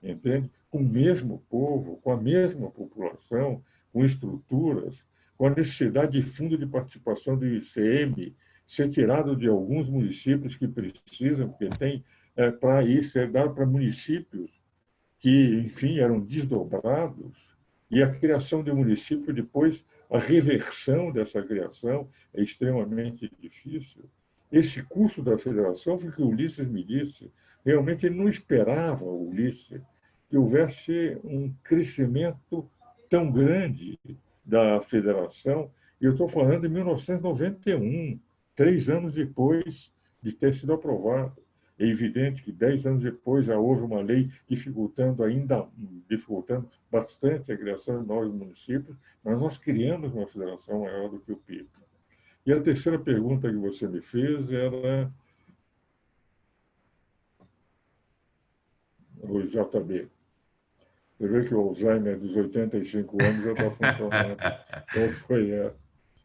entende? Com o mesmo povo, com a mesma população, com estruturas, com a necessidade de fundo de participação do ICM ser tirado de alguns municípios que precisam, porque tem para isso, ser dado para municípios que, enfim, eram desdobrados, e a criação de município, depois, a reversão dessa criação é extremamente difícil. Esse curso da federação foi o que o Ulisses me disse. Realmente, ele não esperava, o Ulisses, que houvesse um crescimento tão grande da federação. E eu estou falando de 1991, 3 anos depois de ter sido aprovado. É evidente que 10 anos depois já houve uma lei dificultando bastante a criação de novos municípios, mas nós criamos uma federação maior do que o PIB. E a terceira pergunta que você me fez era o JB. Você vê que o Alzheimer dos 85 anos já está funcionando. Qual foi essa?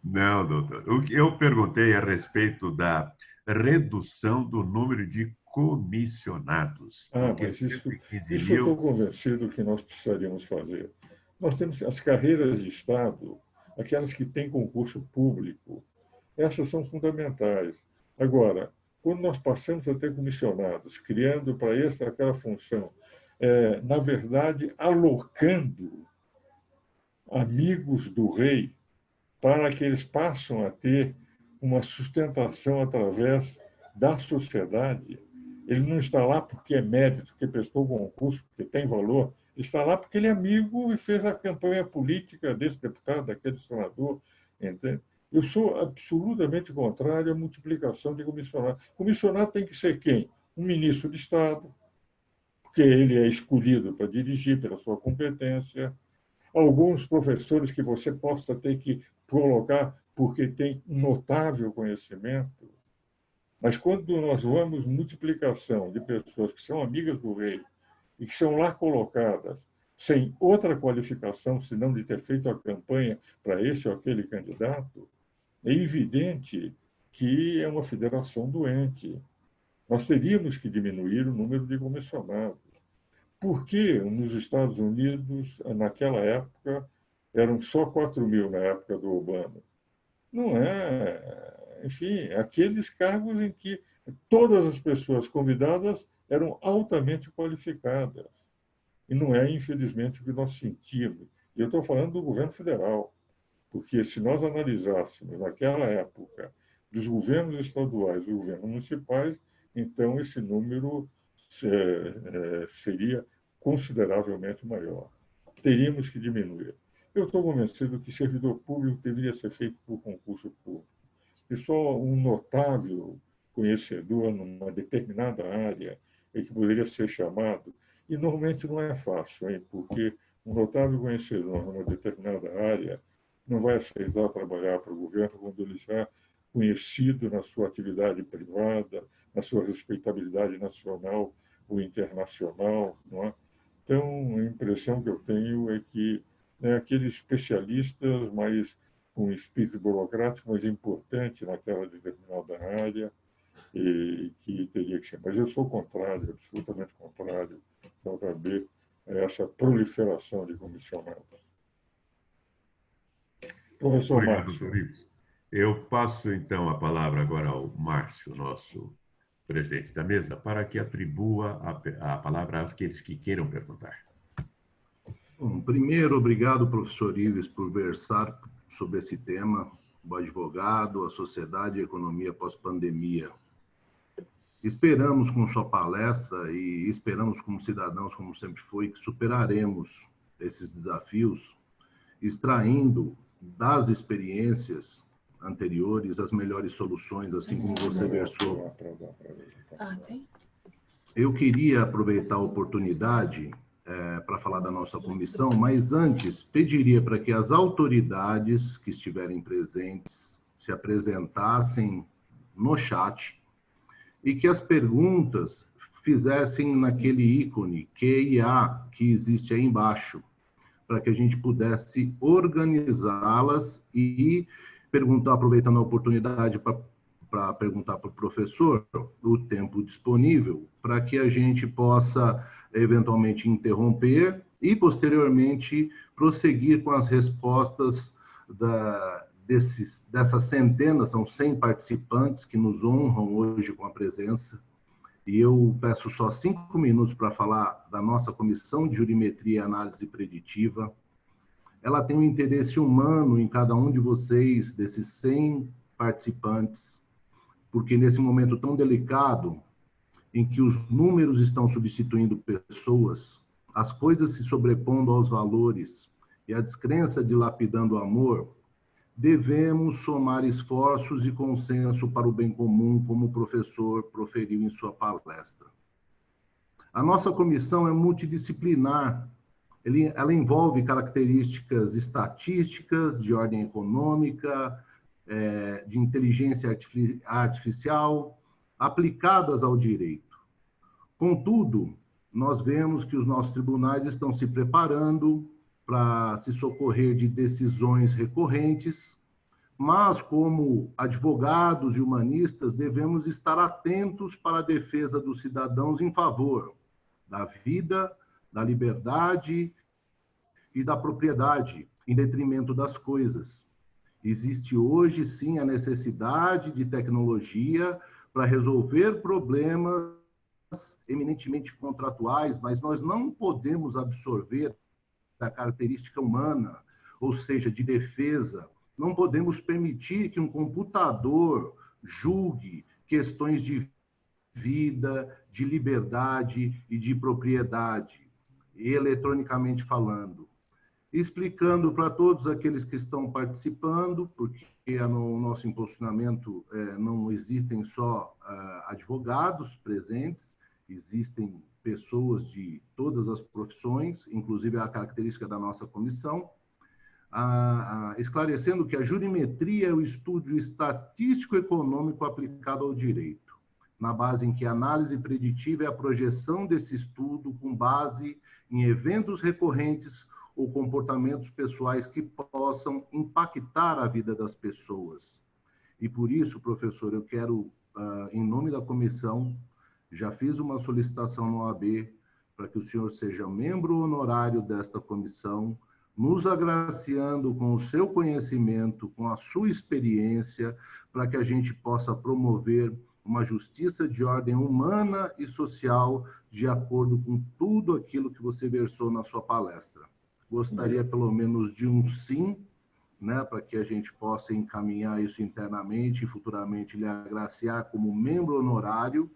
Não, doutor. O que eu perguntei a respeito da redução do número de comissionados. Mas isso eu estou convencido que nós precisaríamos fazer. Nós temos as carreiras de Estado, aquelas que têm concurso público, essas são fundamentais. Agora, quando nós passamos a ter comissionados, criando para essa aquela função na verdade, alocando amigos do rei para que eles passem a ter uma sustentação através da sociedade. Ele não está lá porque é mérito, porque prestou concurso, porque tem valor. Ele está lá porque ele é amigo e fez a campanha política desse deputado, daquele senador. Entende? Eu sou absolutamente contrário à multiplicação de comissionados. Comissionado tem que ser quem? Um ministro de Estado, porque ele é escolhido para dirigir pela sua competência. Alguns professores que você possa ter que colocar porque tem um notável conhecimento. Mas quando nós vamos multiplicação de pessoas que são amigas do rei e que são lá colocadas sem outra qualificação, senão de ter feito a campanha para esse ou aquele candidato, é evidente que é uma federação doente. Nós teríamos que diminuir o número de comissionados. Por que nos Estados Unidos, naquela época, eram só 4.000 na época do Obama? Não é, enfim, aqueles cargos em que todas as pessoas convidadas eram altamente qualificadas. E não é, infelizmente, o que nós sentimos. E eu estou falando do governo federal, porque se nós analisássemos naquela época dos governos estaduais e governos municipais, então esse número seria consideravelmente maior. Teríamos que diminuir. Eu estou convencido que servidor público deveria ser feito por concurso público. E só um notável conhecedor numa determinada área é que poderia ser chamado. E normalmente não é fácil, hein? Porque um notável conhecedor numa determinada área não vai aceitar trabalhar para o governo quando ele já é conhecido na sua atividade privada, na sua respeitabilidade nacional ou internacional, não é? Então, a impressão que eu tenho é que aqueles especialistas mais com espírito burocrático, mas importante naquela determinada área, e que teria que ser. Mas eu sou contrário, absolutamente contrário, da OAB, a essa proliferação de comissionados. Professor Obrigado, Márcio. doutor Ives. Eu passo, então, a palavra agora ao Márcio, nosso presidente da mesa, para que atribua a palavra àqueles que queiram perguntar. Bom, primeiro, obrigado, professor Ives, por versar sobre esse tema, o advogado, a sociedade e a economia pós-pandemia. Esperamos com sua palestra e esperamos como cidadãos, como sempre foi, que superaremos esses desafios, extraindo das experiências anteriores as melhores soluções, assim como você versou. Eu queria aproveitar a oportunidade para falar da nossa comissão, mas antes pediria para que as autoridades que estiverem presentes se apresentassem no chat e que as perguntas fizessem naquele ícone QIA que existe aí embaixo, para que a gente pudesse organizá-las e perguntar, aproveitando a oportunidade para perguntar para o professor o tempo disponível, para que a gente possa eventualmente interromper e, posteriormente, prosseguir com as respostas dessas centenas, são 100 participantes que nos honram hoje com a presença. E eu peço só 5 minutos para falar da nossa Comissão de Jurimetria e Análise Preditiva. Ela tem um interesse humano em cada um de vocês, desses 100 participantes, porque nesse momento tão delicado, em que os números estão substituindo pessoas, as coisas se sobrepondo aos valores e a descrença dilapidando o amor, devemos somar esforços e consenso para o bem comum, como o professor proferiu em sua palestra. A nossa comissão é multidisciplinar. Ela envolve características estatísticas, de ordem econômica, de inteligência artificial, aplicadas ao direito. Contudo, nós vemos que os nossos tribunais estão se preparando para se socorrer de decisões recorrentes, mas, como advogados e humanistas, devemos estar atentos para a defesa dos cidadãos em favor da vida, da liberdade e da propriedade, em detrimento das coisas. Existe hoje, sim, a necessidade de tecnologia para resolver problemas eminentemente contratuais, mas nós não podemos absorver a característica humana, ou seja, de defesa. Não podemos permitir que um computador julgue questões de vida, de liberdade e de propriedade, eletronicamente falando. Explicando para todos aqueles que estão participando, porque no nosso impulsionamento não existem só advogados presentes, existem pessoas de todas as profissões, inclusive a característica da nossa comissão, esclarecendo que a jurimetria é o estudo estatístico-econômico aplicado ao direito, na base em que a análise preditiva é a projeção desse estudo com base em eventos recorrentes ou comportamentos pessoais que possam impactar a vida das pessoas. E por isso, professor, eu quero, em nome da comissão, já fiz uma solicitação no OAB para que o senhor seja membro honorário desta comissão, nos agraciando com o seu conhecimento, com a sua experiência, para que a gente possa promover uma justiça de ordem humana e social de acordo com tudo aquilo que você versou na sua palestra. Gostaria pelo menos de um sim, né, para que a gente possa encaminhar isso internamente e futuramente lhe agraciar como membro honorário.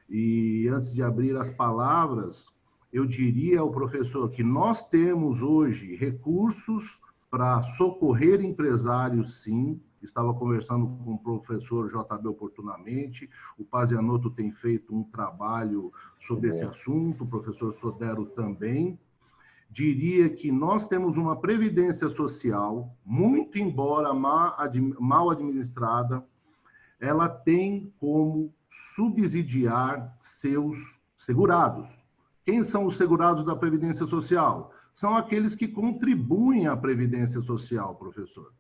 E antes de abrir as palavras, eu diria ao professor que nós temos hoje recursos para socorrer empresários, sim. Estava conversando com o professor JB oportunamente, o Pazianotto tem feito um trabalho sobre esse assunto, o professor Sodero também. Diria que nós temos uma previdência social, muito embora mal administrada, ela tem como subsidiar seus segurados. Quem são os segurados da Previdência Social? São aqueles que contribuem à Previdência Social, professor.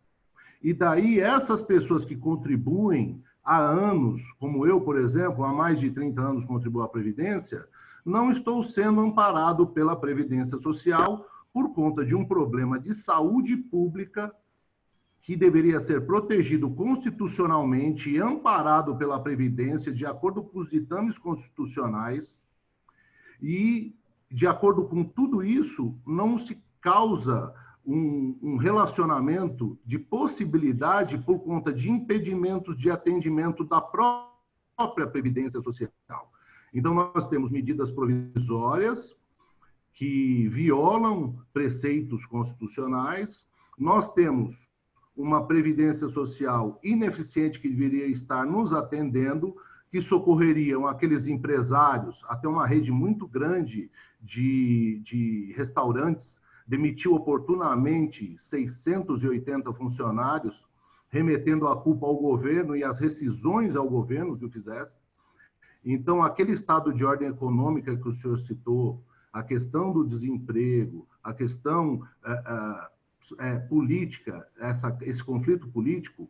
E daí, essas pessoas que contribuem há anos, como eu, por exemplo, há mais de 30 anos contribuo à Previdência, não estou sendo amparado pela Previdência Social por conta de um problema de saúde pública que deveria ser protegido constitucionalmente e amparado pela Previdência de acordo com os ditames constitucionais. E, de acordo com tudo isso, não se causa um relacionamento de possibilidade por conta de impedimentos de atendimento da própria Previdência Social. Então, nós temos medidas provisórias que violam preceitos constitucionais, nós temos uma Previdência Social ineficiente que deveria estar nos atendendo, que socorreriam aqueles empresários, até uma rede muito grande de restaurantes, demitiu oportunamente 680 funcionários, remetendo a culpa ao governo e as rescisões ao governo que o fizesse. Então, aquele estado de ordem econômica que o senhor citou, a questão do desemprego, a questão política, esse conflito político,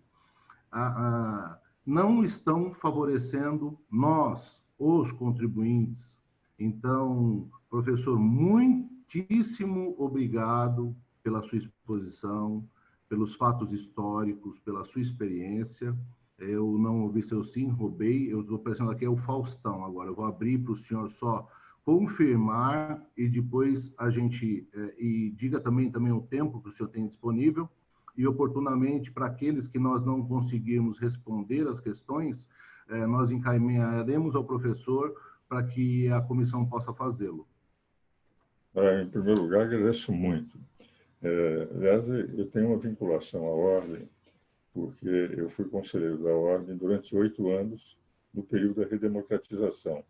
não estão favorecendo nós, os contribuintes. Então, professor, muitíssimo obrigado pela sua exposição, pelos fatos históricos, pela sua experiência. Eu não ouvi seu sim, roubei. Eu estou pensando aqui é o Faustão agora. Eu vou abrir para o senhor só confirmar e depois a gente... e diga também o tempo que o senhor tem disponível e, oportunamente, para aqueles que nós não conseguirmos responder as questões, nós encaminharemos ao professor para que a comissão possa fazê-lo. Em primeiro lugar, agradeço muito. Aliás, eu tenho uma vinculação à Ordem, porque eu fui conselheiro da Ordem durante 8 anos, no período da redemocratização,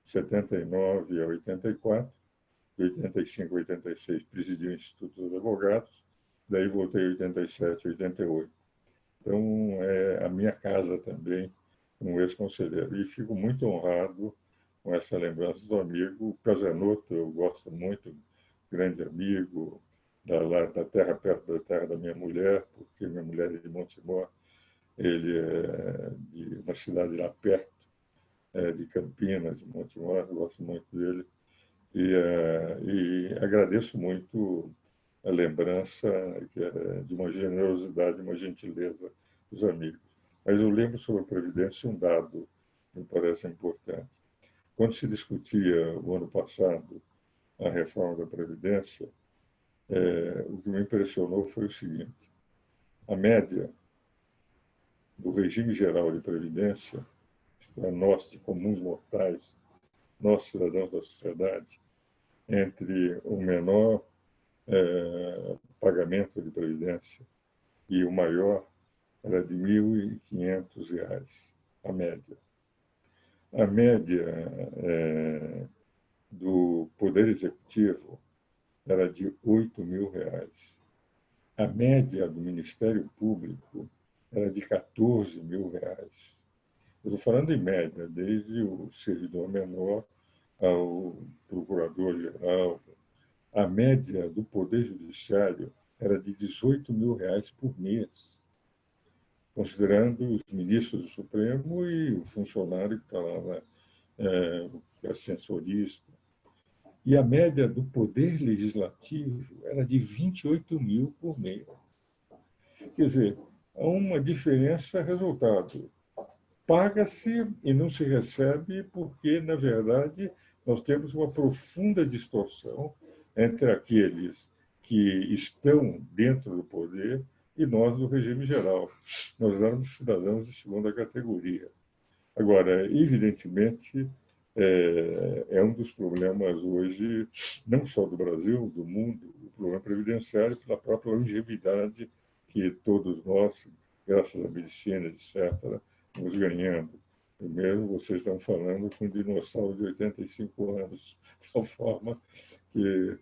79 a 84, de 85 a 86 presidi o Instituto dos Advogados, daí voltei em 87 a 88. Então, é a minha casa também, como ex-conselheiro. E fico muito honrado com essa lembrança do amigo Pazianotto, eu gosto muito, grande amigo, da terra, perto da terra da minha mulher, porque minha mulher é de Montemor, ele é de uma cidade lá perto, de Campinas, de Montemor, gosto muito dele. E agradeço muito a lembrança de uma generosidade, uma gentileza dos amigos. Mas eu lembro sobre a Previdência um dado que me parece importante. Quando se discutia o ano passado a reforma da Previdência, o que me impressionou foi o seguinte: a média do regime geral de Previdência, isto é, nós, de comuns mortais, nós, cidadãos da sociedade, entre o menor pagamento de Previdência e o maior, era de R$ 1.500, a média. A média do Poder Executivo era de R$ 8.000. A média do Ministério Público era de R$ 14.000. Eu estou falando em média, desde o servidor menor ao procurador-geral. A média do Poder Judiciário era de R$ 18.000 por mês, considerando os ministros do Supremo e o funcionário que está lá, o ascensorista. E a média do Poder Legislativo era de 28.000 por mês. Quer dizer, há uma diferença resultado. Paga-se e não se recebe porque, na verdade, nós temos uma profunda distorção entre aqueles que estão dentro do poder e nós do regime geral. Nós éramos cidadãos de segunda categoria. Agora, evidentemente, é um dos problemas hoje, não só do Brasil, do mundo, o problema previdenciário, pela própria longevidade que todos nós, graças à medicina, etc., nos ganhando. Primeiro, vocês estão falando com um dinossauro de 85 anos, de tal forma que,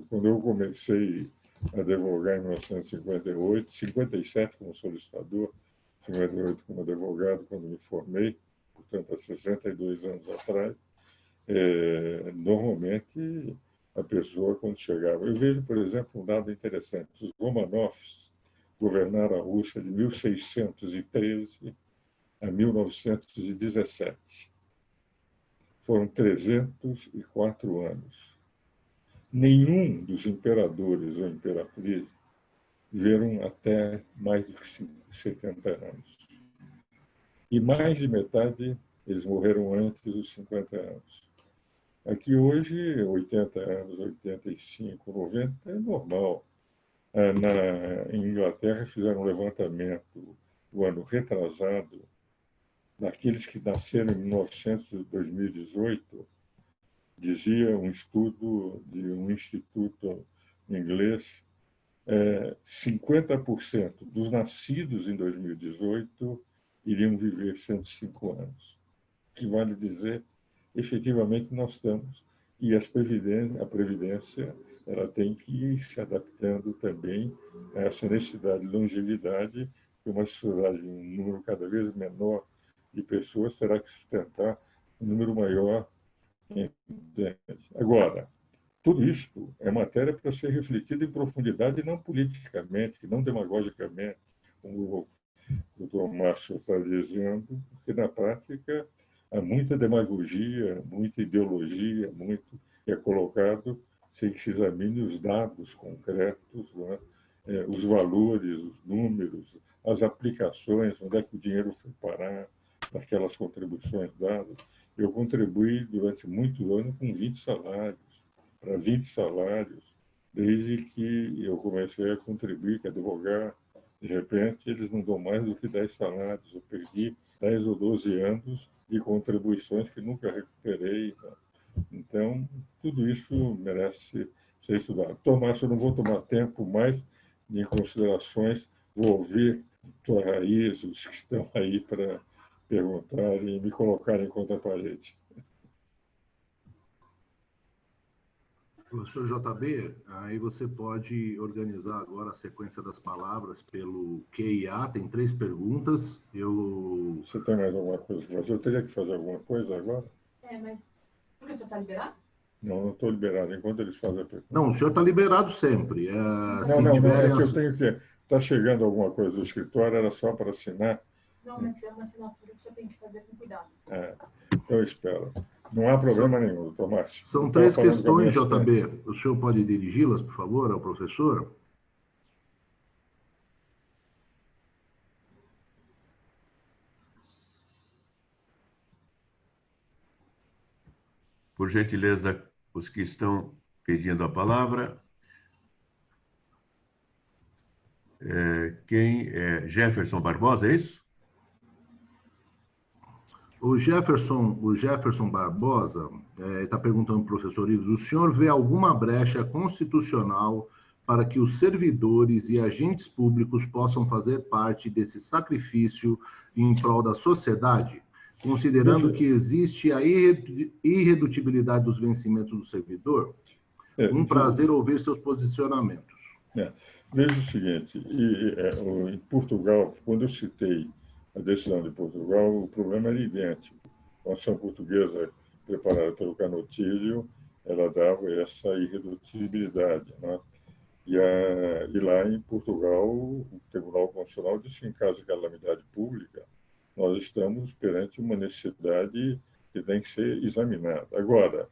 quando eu comecei a advogar em 1958, 57 como solicitador, 58 como advogado, quando me formei, portanto, há 62 anos atrás, normalmente a pessoa, quando chegava... Eu vejo, por exemplo, um dado interessante. Os Romanovs governaram a Rússia de 1613 a 1917. Foram 304 anos. Nenhum dos imperadores ou imperatrizes viveram até mais de 70 anos. E mais de metade, eles morreram antes dos 50 anos. Aqui hoje, 80 anos, 85, 90, é normal. Na Inglaterra fizeram um levantamento o ano retrasado daqueles que nasceram em 1900 e 2018, dizia um estudo de um instituto inglês, 50% dos nascidos em 2018 iriam viver 105 anos. O que vale dizer, efetivamente, nós estamos. E a Previdência ela tem que ir se adaptando também a essa necessidade de longevidade, que uma sociedade, um número cada vez menor de pessoas, terá que sustentar um número maior. Agora, tudo isto é matéria para ser refletida em profundidade, não politicamente, não demagogicamente, como o Dr. Márcio está dizendo, porque na prática há muita demagogia, muita ideologia, muito que é colocado sem que se examine os dados concretos, não é? Os valores, os números, as aplicações, onde é que o dinheiro foi parar, daquelas contribuições dadas. Eu contribuí durante muitos anos com 20 salários, para 20 salários, desde que eu comecei a contribuir, que advogar. De repente, eles não dão mais do que 10 salários. Eu perdi 10 ou 12 anos de contribuições que nunca recuperei. Então, tudo isso merece ser estudado. Tomás, eu não vou tomar tempo mais de considerações, vou ouvir tua raiz, os que estão aí para perguntar e me colocarem contra a parede. Professor JB, aí você pode organizar agora a sequência das palavras pelo QIA, tem 3 perguntas. Você tem mais alguma coisa que fazer? Eu teria que fazer alguma coisa agora? Mas o professor está liberado? Não, não estou liberado, enquanto eles fazem a pergunta. Não, o senhor está liberado sempre. Não, é que eu tenho que... Está chegando alguma coisa do escritório, era só para assinar. Não, mas é uma assinatura que o senhor tem que fazer com cuidado. Eu espero. Não há problema nenhum, doutor Márcio. São 3 questões, JB. O senhor pode dirigi-las, por favor, ao professor? Por gentileza, os que estão pedindo a palavra. Quem é Jefferson Barbosa, é isso? O Jefferson Barbosa está perguntando para o professor Ives, o senhor vê alguma brecha constitucional para que os servidores e agentes públicos possam fazer parte desse sacrifício em prol da sociedade, considerando que existe a irredutibilidade dos vencimentos do servidor? Um prazer ouvir seus posicionamentos. Veja o seguinte, em Portugal, quando eu citei a decisão de Portugal, o problema era idêntico. A ação portuguesa preparada pelo Canotilho, ela dava essa irredutibilidade, né? E lá em Portugal, o Tribunal Constitucional disse que, em caso de calamidade pública, nós estamos perante uma necessidade que tem que ser examinada. Agora,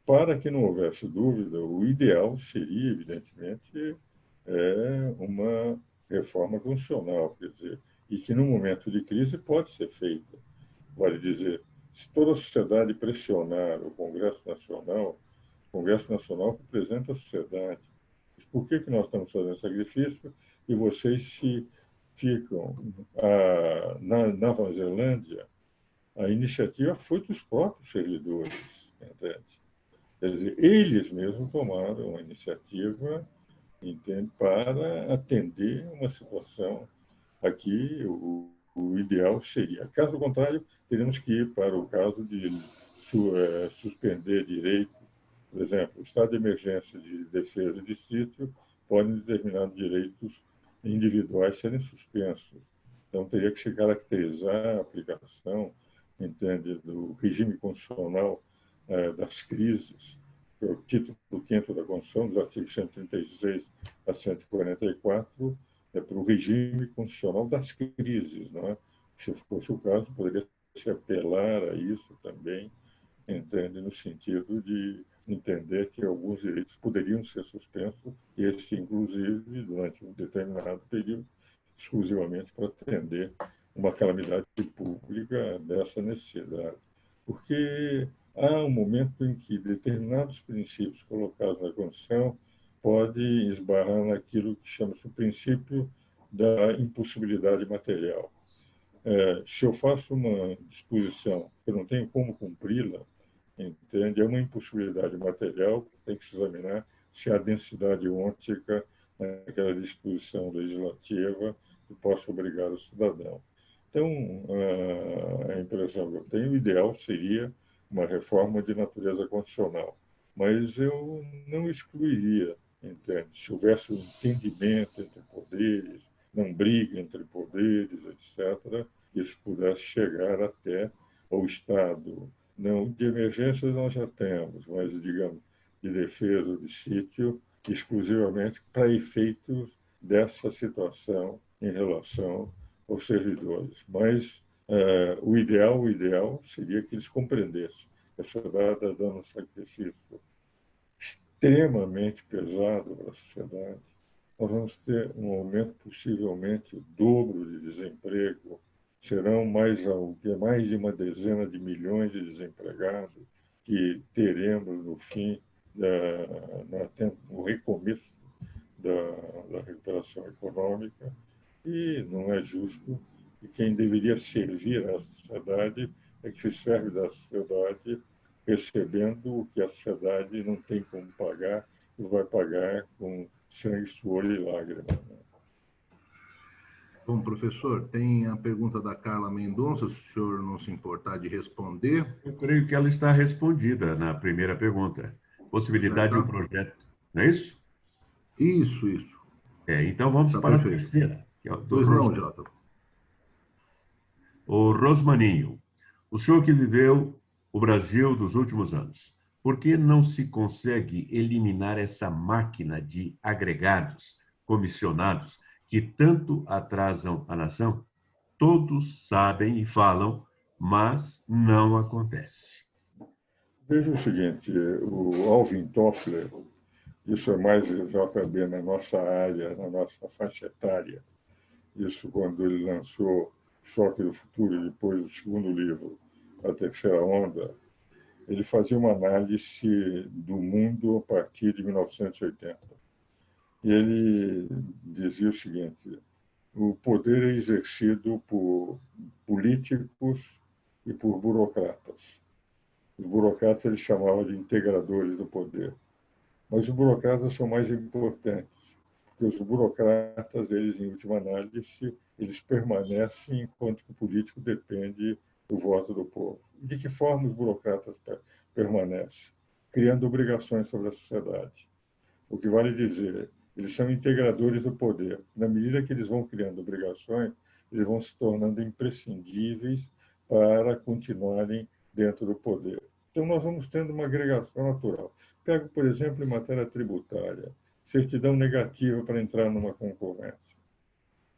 para que não houvesse dúvida, o ideal seria, evidentemente, uma reforma constitucional, quer dizer, e que no momento de crise pode ser feita. Vale dizer, se toda a sociedade pressionar o Congresso Nacional representa a sociedade. Por que nós estamos fazendo sacrifício e vocês se ficam... Na Nova Zelândia, a iniciativa foi dos próprios servidores, entende? Quer dizer, eles mesmos tomaram a iniciativa, entende, para atender uma situação. Aqui, o ideal seria. Caso contrário, teremos que ir para o caso de suspender direito. Por exemplo, o estado de emergência de defesa e de sítio podem determinados direitos individuais serem suspensos. Então, teria que se caracterizar a aplicação, entende, do regime constitucional das crises, que é o título 5º da Constituição, dos artigos 136 a 144, para o regime constitucional das crises, não é? Se fosse o caso, poderia se apelar a isso também, entende, no sentido de entender que alguns direitos poderiam ser suspensos, e este, inclusive, durante um determinado período, exclusivamente para atender uma calamidade pública dessa necessidade. Porque há um momento em que determinados princípios colocados na Constituição podem esbarrar naquilo que chama-se o princípio da impossibilidade material. Se eu faço uma disposição que eu não tenho como cumpri-la, entende? É uma impossibilidade material, tem que se examinar se há densidade ôntica naquela disposição legislativa que possa obrigar o cidadão. Então, a impressão que eu tenho, o ideal seria uma reforma de natureza constitucional, mas eu não excluiria, entende? Se houvesse um entendimento entre poderes, não briga entre poderes, etc., isso pudesse chegar até ao Estado. Não, de emergência nós já temos, mas, digamos, de defesa de sítio, exclusivamente para efeitos dessa situação em relação aos servidores. Mas o ideal seria que eles compreendessem que a sociedade está dando um sacrifício extremamente pesado para a sociedade. Nós vamos ter um aumento, possivelmente, o dobro de desemprego, serão mais de uma dezena de milhões de desempregados que teremos no fim, no recomeço da recuperação econômica, e não é justo, e quem deveria servir à sociedade é que se serve da sociedade recebendo o que a sociedade não tem como pagar e vai pagar com sangue, suor e lágrimas. Bom, professor, tem a pergunta da Carla Mendonça, se o senhor não se importar de responder. Eu creio que ela está respondida na primeira pergunta. Possibilidade de um projeto, não é isso? Isso. Então vamos para a terceira. Que é Pois não, Jota. O Rosmaninho, o senhor que viveu o Brasil dos últimos anos, por que não se consegue eliminar essa máquina de agregados, comissionados, que tanto atrasam a nação? Todos sabem e falam, mas não acontece. Veja o seguinte, o Alvin Toffler, isso é mais JB na nossa área, na nossa faixa etária, isso quando ele lançou Choque do Futuro, e depois o segundo livro, A Terceira Onda, ele fazia uma análise do mundo a partir de 1980. E ele dizia o seguinte: o poder é exercido por políticos e por burocratas. Os burocratas ele chamava de integradores do poder. Mas os burocratas são mais importantes, porque os burocratas, eles, em última análise, eles permanecem enquanto que o político depende do voto do povo. E de que forma os burocratas permanecem? Criando obrigações sobre a sociedade. O que vale dizer, eles são integradores do poder. Na medida que eles vão criando obrigações, eles vão se tornando imprescindíveis para continuarem dentro do poder. Então, nós vamos tendo uma agregação natural. Pego, por exemplo, em matéria tributária, certidão negativa para entrar numa concorrência.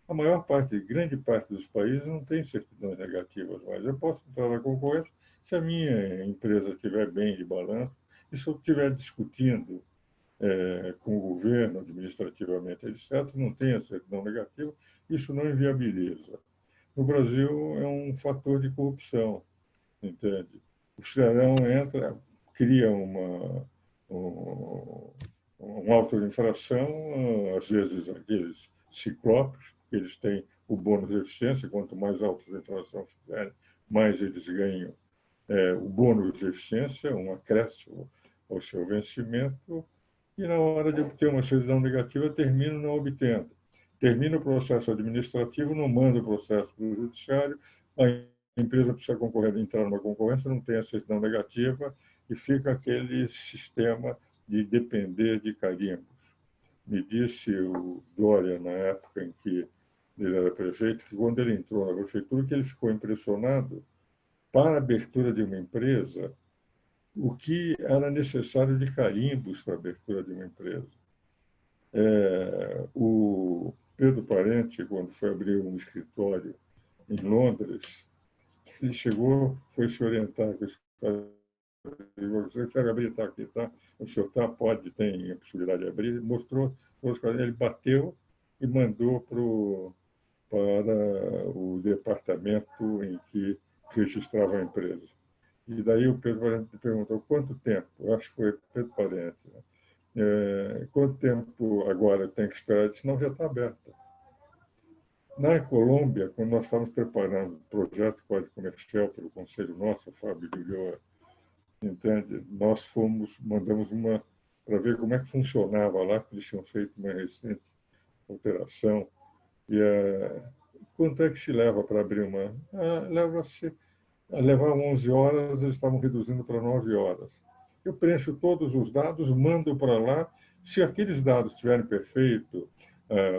A maior parte, grande parte dos países não tem certidões negativas mais. Eu posso entrar na concorrência se a minha empresa estiver bem de balanço e se eu estiver discutindo com o governo, administrativamente, etc., não tem a certidão negativa, isso não inviabiliza. No Brasil, é um fator de corrupção, entende? O cidadão entra, cria um auto de infração, às vezes aqueles ciclopes, eles têm o bônus de eficiência, quanto mais autos de infração fizerem, mais eles ganham o bônus de eficiência, um acréscimo ao seu vencimento, e na hora de obter uma certidão negativa, termina não obtendo. Termina o processo administrativo, não manda o processo para o judiciário, a empresa precisa concorrer, entrar numa concorrência, não tem a certidão negativa, e fica aquele sistema de depender de carimbos. Me disse o Dória, na época em que ele era prefeito, que quando ele entrou na prefeitura, que ele ficou impressionado para a abertura de uma empresa, o que era necessário de carimbos para a abertura de uma empresa. O Pedro Parente, quando foi abrir um escritório em Londres, ele chegou, foi se orientar com esse cara, eu quero abrir, tá aqui, tá? O senhor tá, pode, tem a possibilidade de abrir. Ele mostrou, ele bateu e mandou para o departamento em que registrava a empresa. E daí o Pedro Parente perguntou quanto tempo, eu acho que foi Pedro Parente, né? Quanto tempo agora tem que esperar? Ele disse, não, já está aberta. Na Colômbia, quando nós estávamos preparando o projeto Código Comercial pelo Conselho nosso, Fábio Guilherme, entende? Nós mandamos uma para ver como é que funcionava lá, que eles tinham feito uma recente alteração. E quanto é que se leva para abrir uma? Leva-se levar 11 horas, eles estavam reduzindo para 9 horas. Eu preencho todos os dados, mando para lá. Se aqueles dados estiverem perfeitos,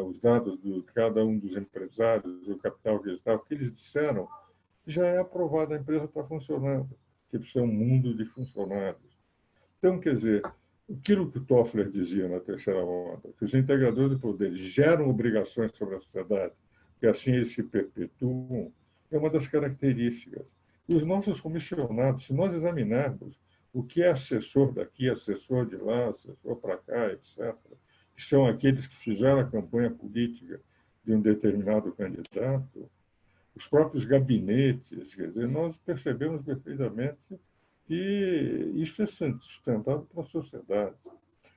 os dados de cada um dos empresários, o capital que eles estavam, o que eles disseram, já é aprovado, a empresa está funcionando, que precisa um mundo de funcionários. Então, quer dizer, aquilo que o Toffler dizia na terceira onda, que os integradores de poderes geram obrigações sobre a sociedade, que assim eles se perpetuam, é uma das características. E os nossos comissionados, se nós examinarmos o que é assessor daqui, assessor de lá, assessor para cá, etc., que são aqueles que fizeram a campanha política de um determinado candidato, os próprios gabinetes, quer dizer, nós percebemos perfeitamente que isso é sustentado pela sociedade.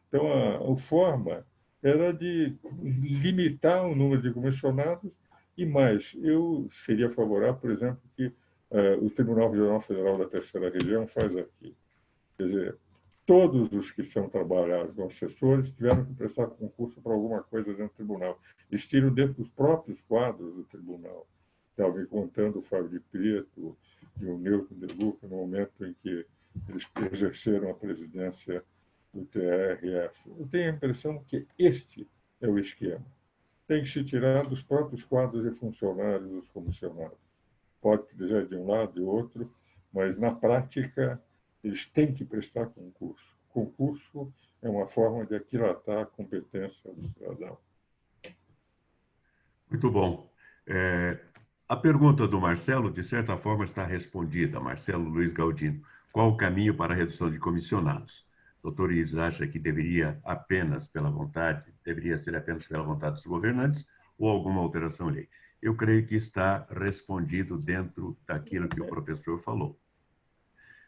Então, a forma era de limitar o número de comissionados e mais. Eu seria favorável, por exemplo, que o Tribunal Regional Federal da Terceira Região faz aqui. Quer dizer, todos os que são trabalhados como assessores tiveram que prestar concurso para alguma coisa dentro do tribunal. Eles tiram dentro dos próprios quadros do tribunal. Estava me contando o Fábio de Preto e o Newton de Luca no momento em que eles exerceram a presidência do TRF. Eu tenho a impressão que este é o esquema. Tem que se tirar dos próprios quadros de funcionários dos comissionados. Pode dizer de um lado, de outro, mas, na prática, eles têm que prestar concurso. Concurso é uma forma de aquilatar a competência do cidadão. Muito bom. A pergunta do Marcelo, de certa forma, está respondida. Marcelo Luiz Galdino. Qual o caminho para a redução de comissionados? O doutor Ives acha que deveria ser apenas pela vontade dos governantes ou alguma alteração à lei? Eu creio que está respondido dentro daquilo que o professor falou.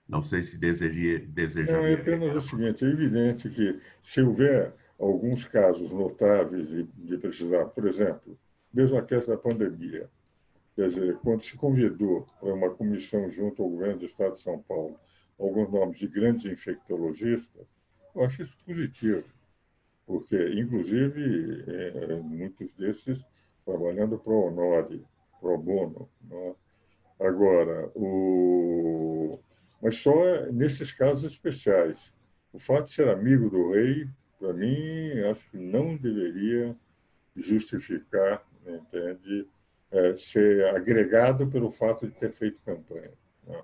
Não sei se Não, é desejaria. apenas o seguinte, é evidente que se houver alguns casos notáveis de precisar, por exemplo, mesmo a questão da pandemia, quer dizer, quando se convidou para uma comissão junto ao governo do Estado de São Paulo alguns nomes de grandes infectologistas, eu acho isso positivo, porque, inclusive, muitos desses trabalhando pro honore, pro bono, não é? Agora, mas só nesses casos especiais. O fato de ser amigo do rei, para mim, acho que não deveria justificar, entende, ser agregado pelo fato de ter feito campanha. Né?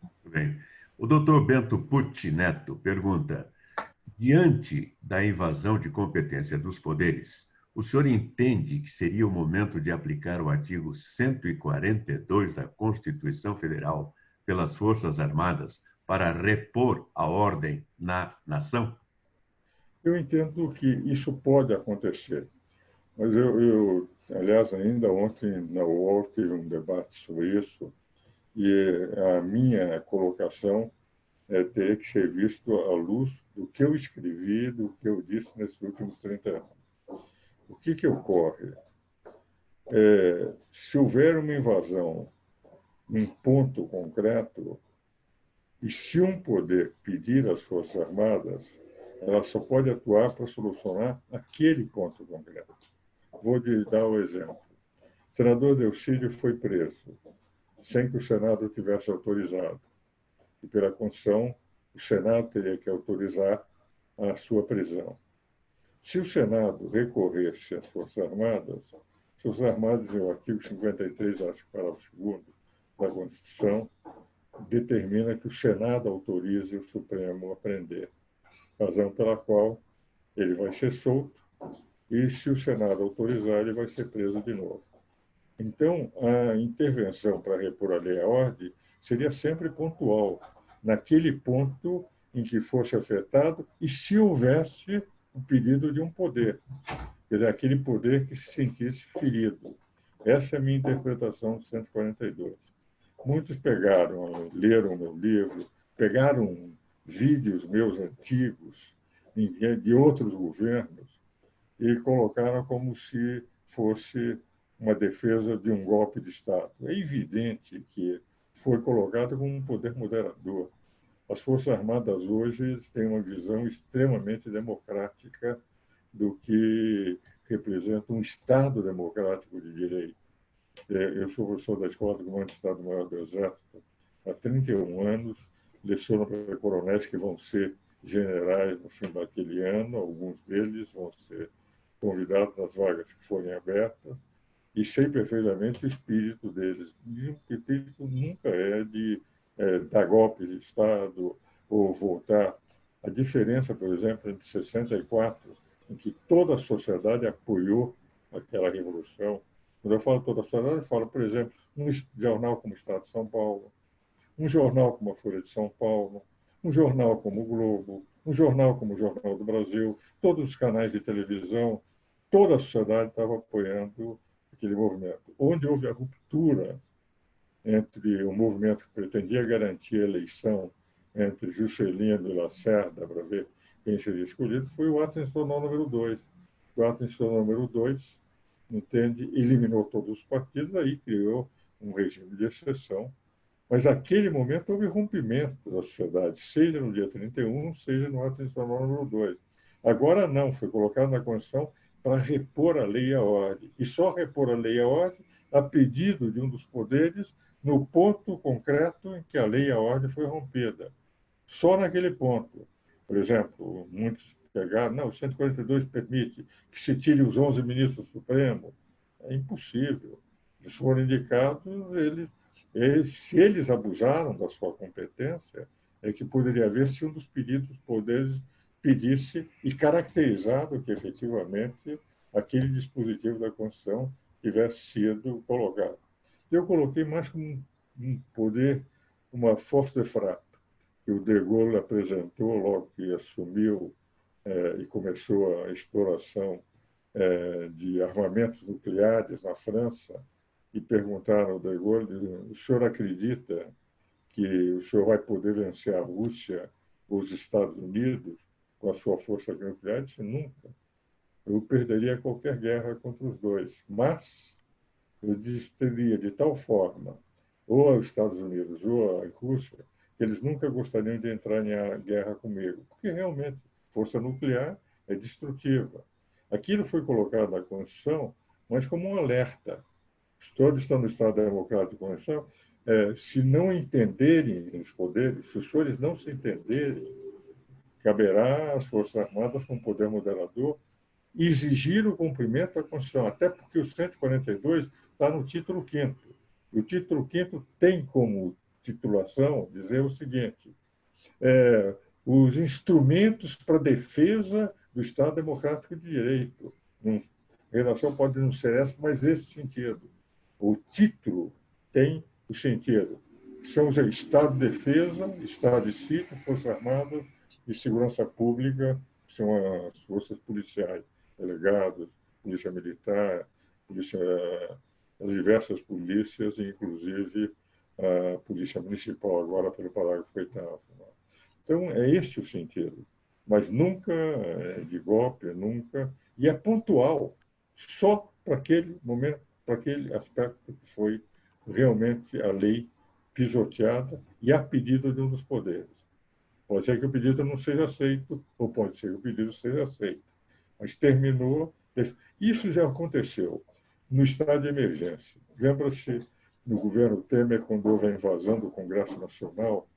Muito bem. O doutor Bento Pucci Neto pergunta: diante da invasão de competência dos poderes, o senhor entende que seria o momento de aplicar o artigo 142 da Constituição Federal pelas Forças Armadas para repor a ordem na nação? Eu entendo que isso pode acontecer, mas aliás, ainda ontem na UOL teve um debate sobre isso, e a minha colocação teria que ser visto à luz do que eu escrevi, do que eu disse nesses últimos 30 anos. O que ocorre? Se houver uma invasão em ponto concreto, e se um poder pedir às Forças Armadas, ela só pode atuar para solucionar aquele ponto concreto. Vou lhe dar o exemplo. O senador Delcídio foi preso, sem que o Senado tivesse autorizado. E, pela Constituição, o Senado teria que autorizar a sua prisão. Se o Senado recorresse às Forças Armadas, as Forças Armadas, no artigo 53, acho que parágrafo 2º da Constituição, determina que o Senado autorize o Supremo a prender, razão pela qual ele vai ser solto e, se o Senado autorizar, ele vai ser preso de novo. Então, a intervenção para repor a lei e a ordem seria sempre pontual, naquele ponto em que fosse afetado e se houvesse o pedido de um poder, quer dizer, aquele poder que se sentisse ferido. Essa é a minha interpretação do 142. Muitos leram meu livro, pegaram vídeos meus antigos de outros governos e colocaram como se fosse uma defesa de um golpe de Estado. É evidente que foi colocado como um poder moderador. As Forças Armadas hoje têm uma visão extremamente democrática do que representa um Estado democrático de direito. Eu sou professor da Escola do Comando de Estado-Maior do Exército há 31 anos, leciono para coronéis que vão ser generais no fim daquele ano, alguns deles vão ser convidados nas vagas que forem abertas, e sei perfeitamente o espírito deles. E o espírito nunca é de dar golpes de Estado ou voltar. A diferença, por exemplo, entre 64, em que toda a sociedade apoiou aquela revolução. Quando eu falo toda a sociedade, eu falo, por exemplo, um jornal como o Estado de São Paulo, um jornal como a Folha de São Paulo, um jornal como o Globo, um jornal como o Jornal do Brasil, todos os canais de televisão, toda a sociedade estava apoiando aquele movimento. Onde houve a ruptura entre o movimento que pretendia garantir a eleição entre Juscelino e Lacerda, para ver quem seria escolhido, foi o ato institucional número 2. O ato institucional número 2, entende, eliminou todos os partidos, aí criou um regime de exceção. Mas naquele momento houve rompimento da sociedade, seja no dia 31, seja no ato institucional número 2. Agora não, foi colocado na Constituição para repor a lei e a ordem. E só repor a lei e a ordem a pedido de um dos poderes no ponto concreto em que a lei e a ordem foi rompida. Só naquele ponto. Por exemplo, muitos pegaram, não, o 142 permite que se tire os 11 ministros do Supremo. É impossível. Eles foram indicados, se eles abusaram da sua competência, é que poderia haver se um dos pedidos dos poderes pedisse e caracterizado que efetivamente aquele dispositivo da Constituição tivesse sido colocado. Eu coloquei mais como um poder, uma força de frappe, que o De Gaulle apresentou logo que assumiu e começou a exploração de armamentos nucleares na França, e perguntaram ao De Gaulle: o senhor acredita que o senhor vai poder vencer a Rússia ou os Estados Unidos com a sua força nuclear? Eu disse, nunca. Eu perderia qualquer guerra contra os dois. Mas eu teria de tal forma, ou os Estados Unidos ou a Rússia, que eles nunca gostariam de entrar em guerra comigo, porque realmente força nuclear é destrutiva. Aquilo foi colocado na Constituição, mas como um alerta. Todos estão no Estado Democrático de Constituição. Se não entenderem os poderes, se os senhores não se entenderem, caberá às Forças Armadas, com poder moderador, exigir o cumprimento da Constituição, até porque o 142 está no título 5º. O título 5º tem como titulação dizer o seguinte: os instrumentos para a defesa do Estado Democrático de Direito. A redação pode não ser essa, mas esse sentido. O título tem o sentido. São os Estado de Defesa, Estado de Sítio, Forças Armadas e Segurança Pública, que são as forças policiais, delegados, Polícia Militar, as diversas polícias, inclusive a Polícia Municipal, agora pelo parágrafo 8º. Então, é este o sentido. Mas nunca de golpe, nunca. E é pontual, só para aquele momento, para aquele aspecto que foi realmente a lei pisoteada e a pedido de um dos poderes. Pode ser que o pedido não seja aceito, ou pode ser que o pedido seja aceito. Mas terminou. Isso já aconteceu no estado de emergência. Lembra-se, no governo Temer, quando houve a invasão do Congresso Nacional,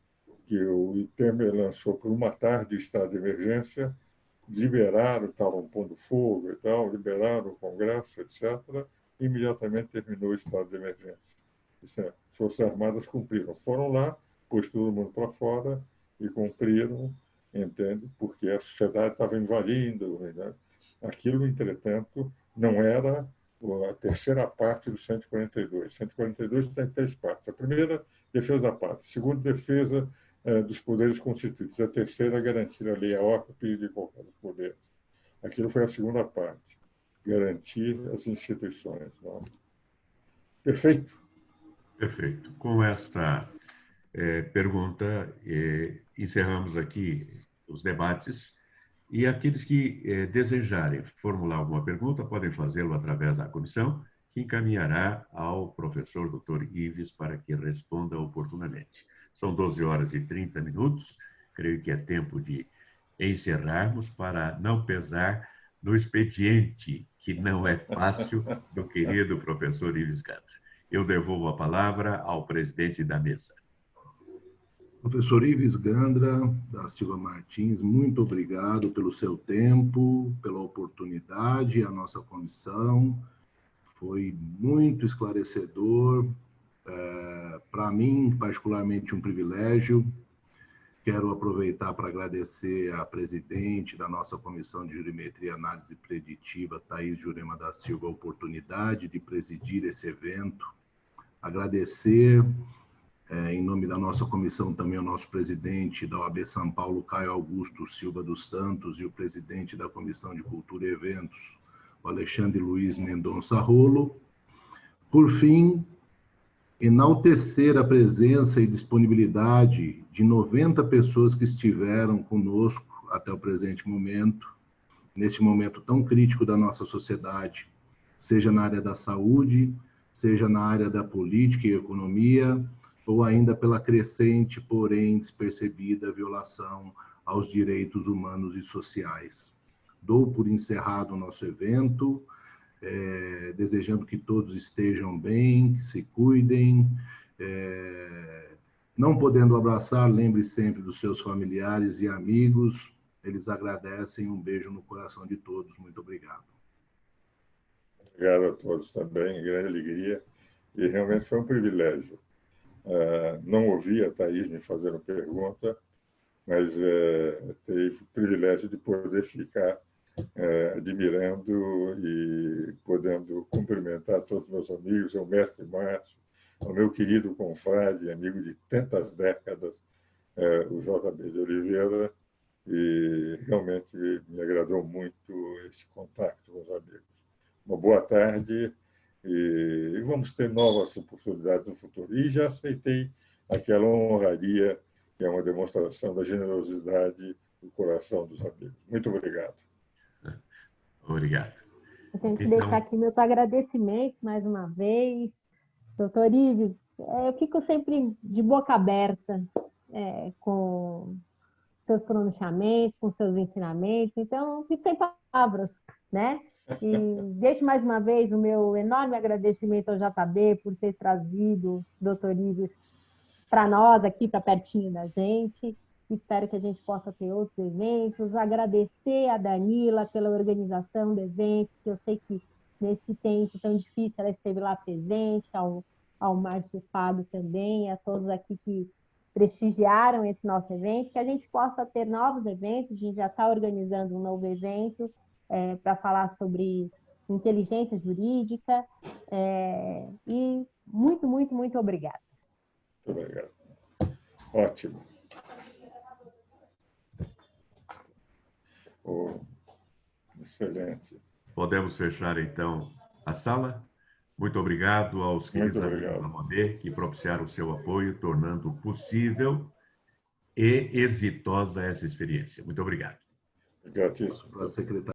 que o Temer lançou por uma tarde o estado de emergência, liberaram, estavam pondo fogo e tal, liberaram o Congresso, etc., e imediatamente terminou o estado de emergência. As Forças Armadas cumpriram. Foram lá, pôs todo mundo para fora e cumpriram, entende? Porque a sociedade estava invadindo. Né? Aquilo, entretanto, não era a terceira parte do 142. 142 tem 3 partes. A primeira, defesa da pátria. A segunda, defesa dos poderes constituídos. A terceira, garantir a lei, a ordem e de qualquer dos poderes. Aquilo foi a segunda parte. Garantir as instituições. Não? Perfeito? Perfeito. Com esta pergunta, encerramos aqui os debates. E aqueles que desejarem formular alguma pergunta podem fazê-lo através da comissão, que encaminhará ao professor Dr. Ives para que responda oportunamente. São 12 horas e 30 minutos. Creio que é tempo de encerrarmos para não pesar no expediente, que não é fácil, do querido professor Ives Gandra. Eu devolvo a palavra ao presidente da mesa. Professor Ives Gandra, da Silva Martins, muito obrigado pelo seu tempo, pela oportunidade, a nossa comissão. Foi muito esclarecedor, para mim, particularmente, um privilégio. Quero aproveitar para agradecer à presidente da nossa Comissão de Jurimetria e Análise Preditiva, Thaís Jurema da Silva, a oportunidade de presidir esse evento. Agradecer, em nome da nossa comissão, também ao nosso presidente da OAB São Paulo, Caio Augusto Silva dos Santos, e o presidente da Comissão de Cultura e Eventos, o Alexandre Luiz Mendonça Rolo. Por fim, enaltecer a presença e disponibilidade de 90 pessoas que estiveram conosco até o presente momento, neste momento tão crítico da nossa sociedade, seja na área da saúde, seja na área da política e economia, ou ainda pela crescente, porém despercebida, violação aos direitos humanos e sociais. Dou por encerrado o nosso evento, desejando que todos estejam bem, que se cuidem. Não podendo abraçar, lembre sempre dos seus familiares e amigos. Eles agradecem. Um beijo no coração de todos. Muito obrigado. Obrigado a todos também, grande alegria. E realmente foi um privilégio. Não ouvi a Thaís me fazendo pergunta, mas teve o privilégio de poder ficar admirando e podendo cumprimentar todos os meus amigos, o mestre Márcio, o meu querido confrade, amigo de tantas décadas, o JB de Oliveira, e realmente me agradou muito esse contato com os amigos. Uma boa tarde e vamos ter novas oportunidades no futuro. E já aceitei aquela honraria que é uma demonstração da generosidade do coração dos amigos. Muito obrigado. Obrigado. Eu tenho que Então, deixar aqui meus agradecimentos mais uma vez. Doutor Ives, eu fico sempre de boca aberta com seus pronunciamentos, com seus ensinamentos, então eu fico sem palavras, né? E deixo mais uma vez o meu enorme agradecimento ao JB por ter trazido o doutor Ives para nós aqui, para pertinho da gente. Espero que a gente possa ter outros eventos. Agradecer a Danila pela organização do evento, que eu sei que nesse tempo tão difícil ela esteve lá presente, ao Márcio Fábio também, a todos aqui que prestigiaram esse nosso evento, que a gente possa ter novos eventos. A gente já está organizando um novo evento para falar sobre inteligência jurídica. E muito, muito, muito obrigada. Muito obrigado. Ótimo. Excelente. podemos fechar, então, a sala. Muito obrigado aos queridos amigos da Modê que propiciaram o seu apoio, tornando possível e exitosa essa experiência. Muito obrigado. Gratíssimo. Para a secretaria.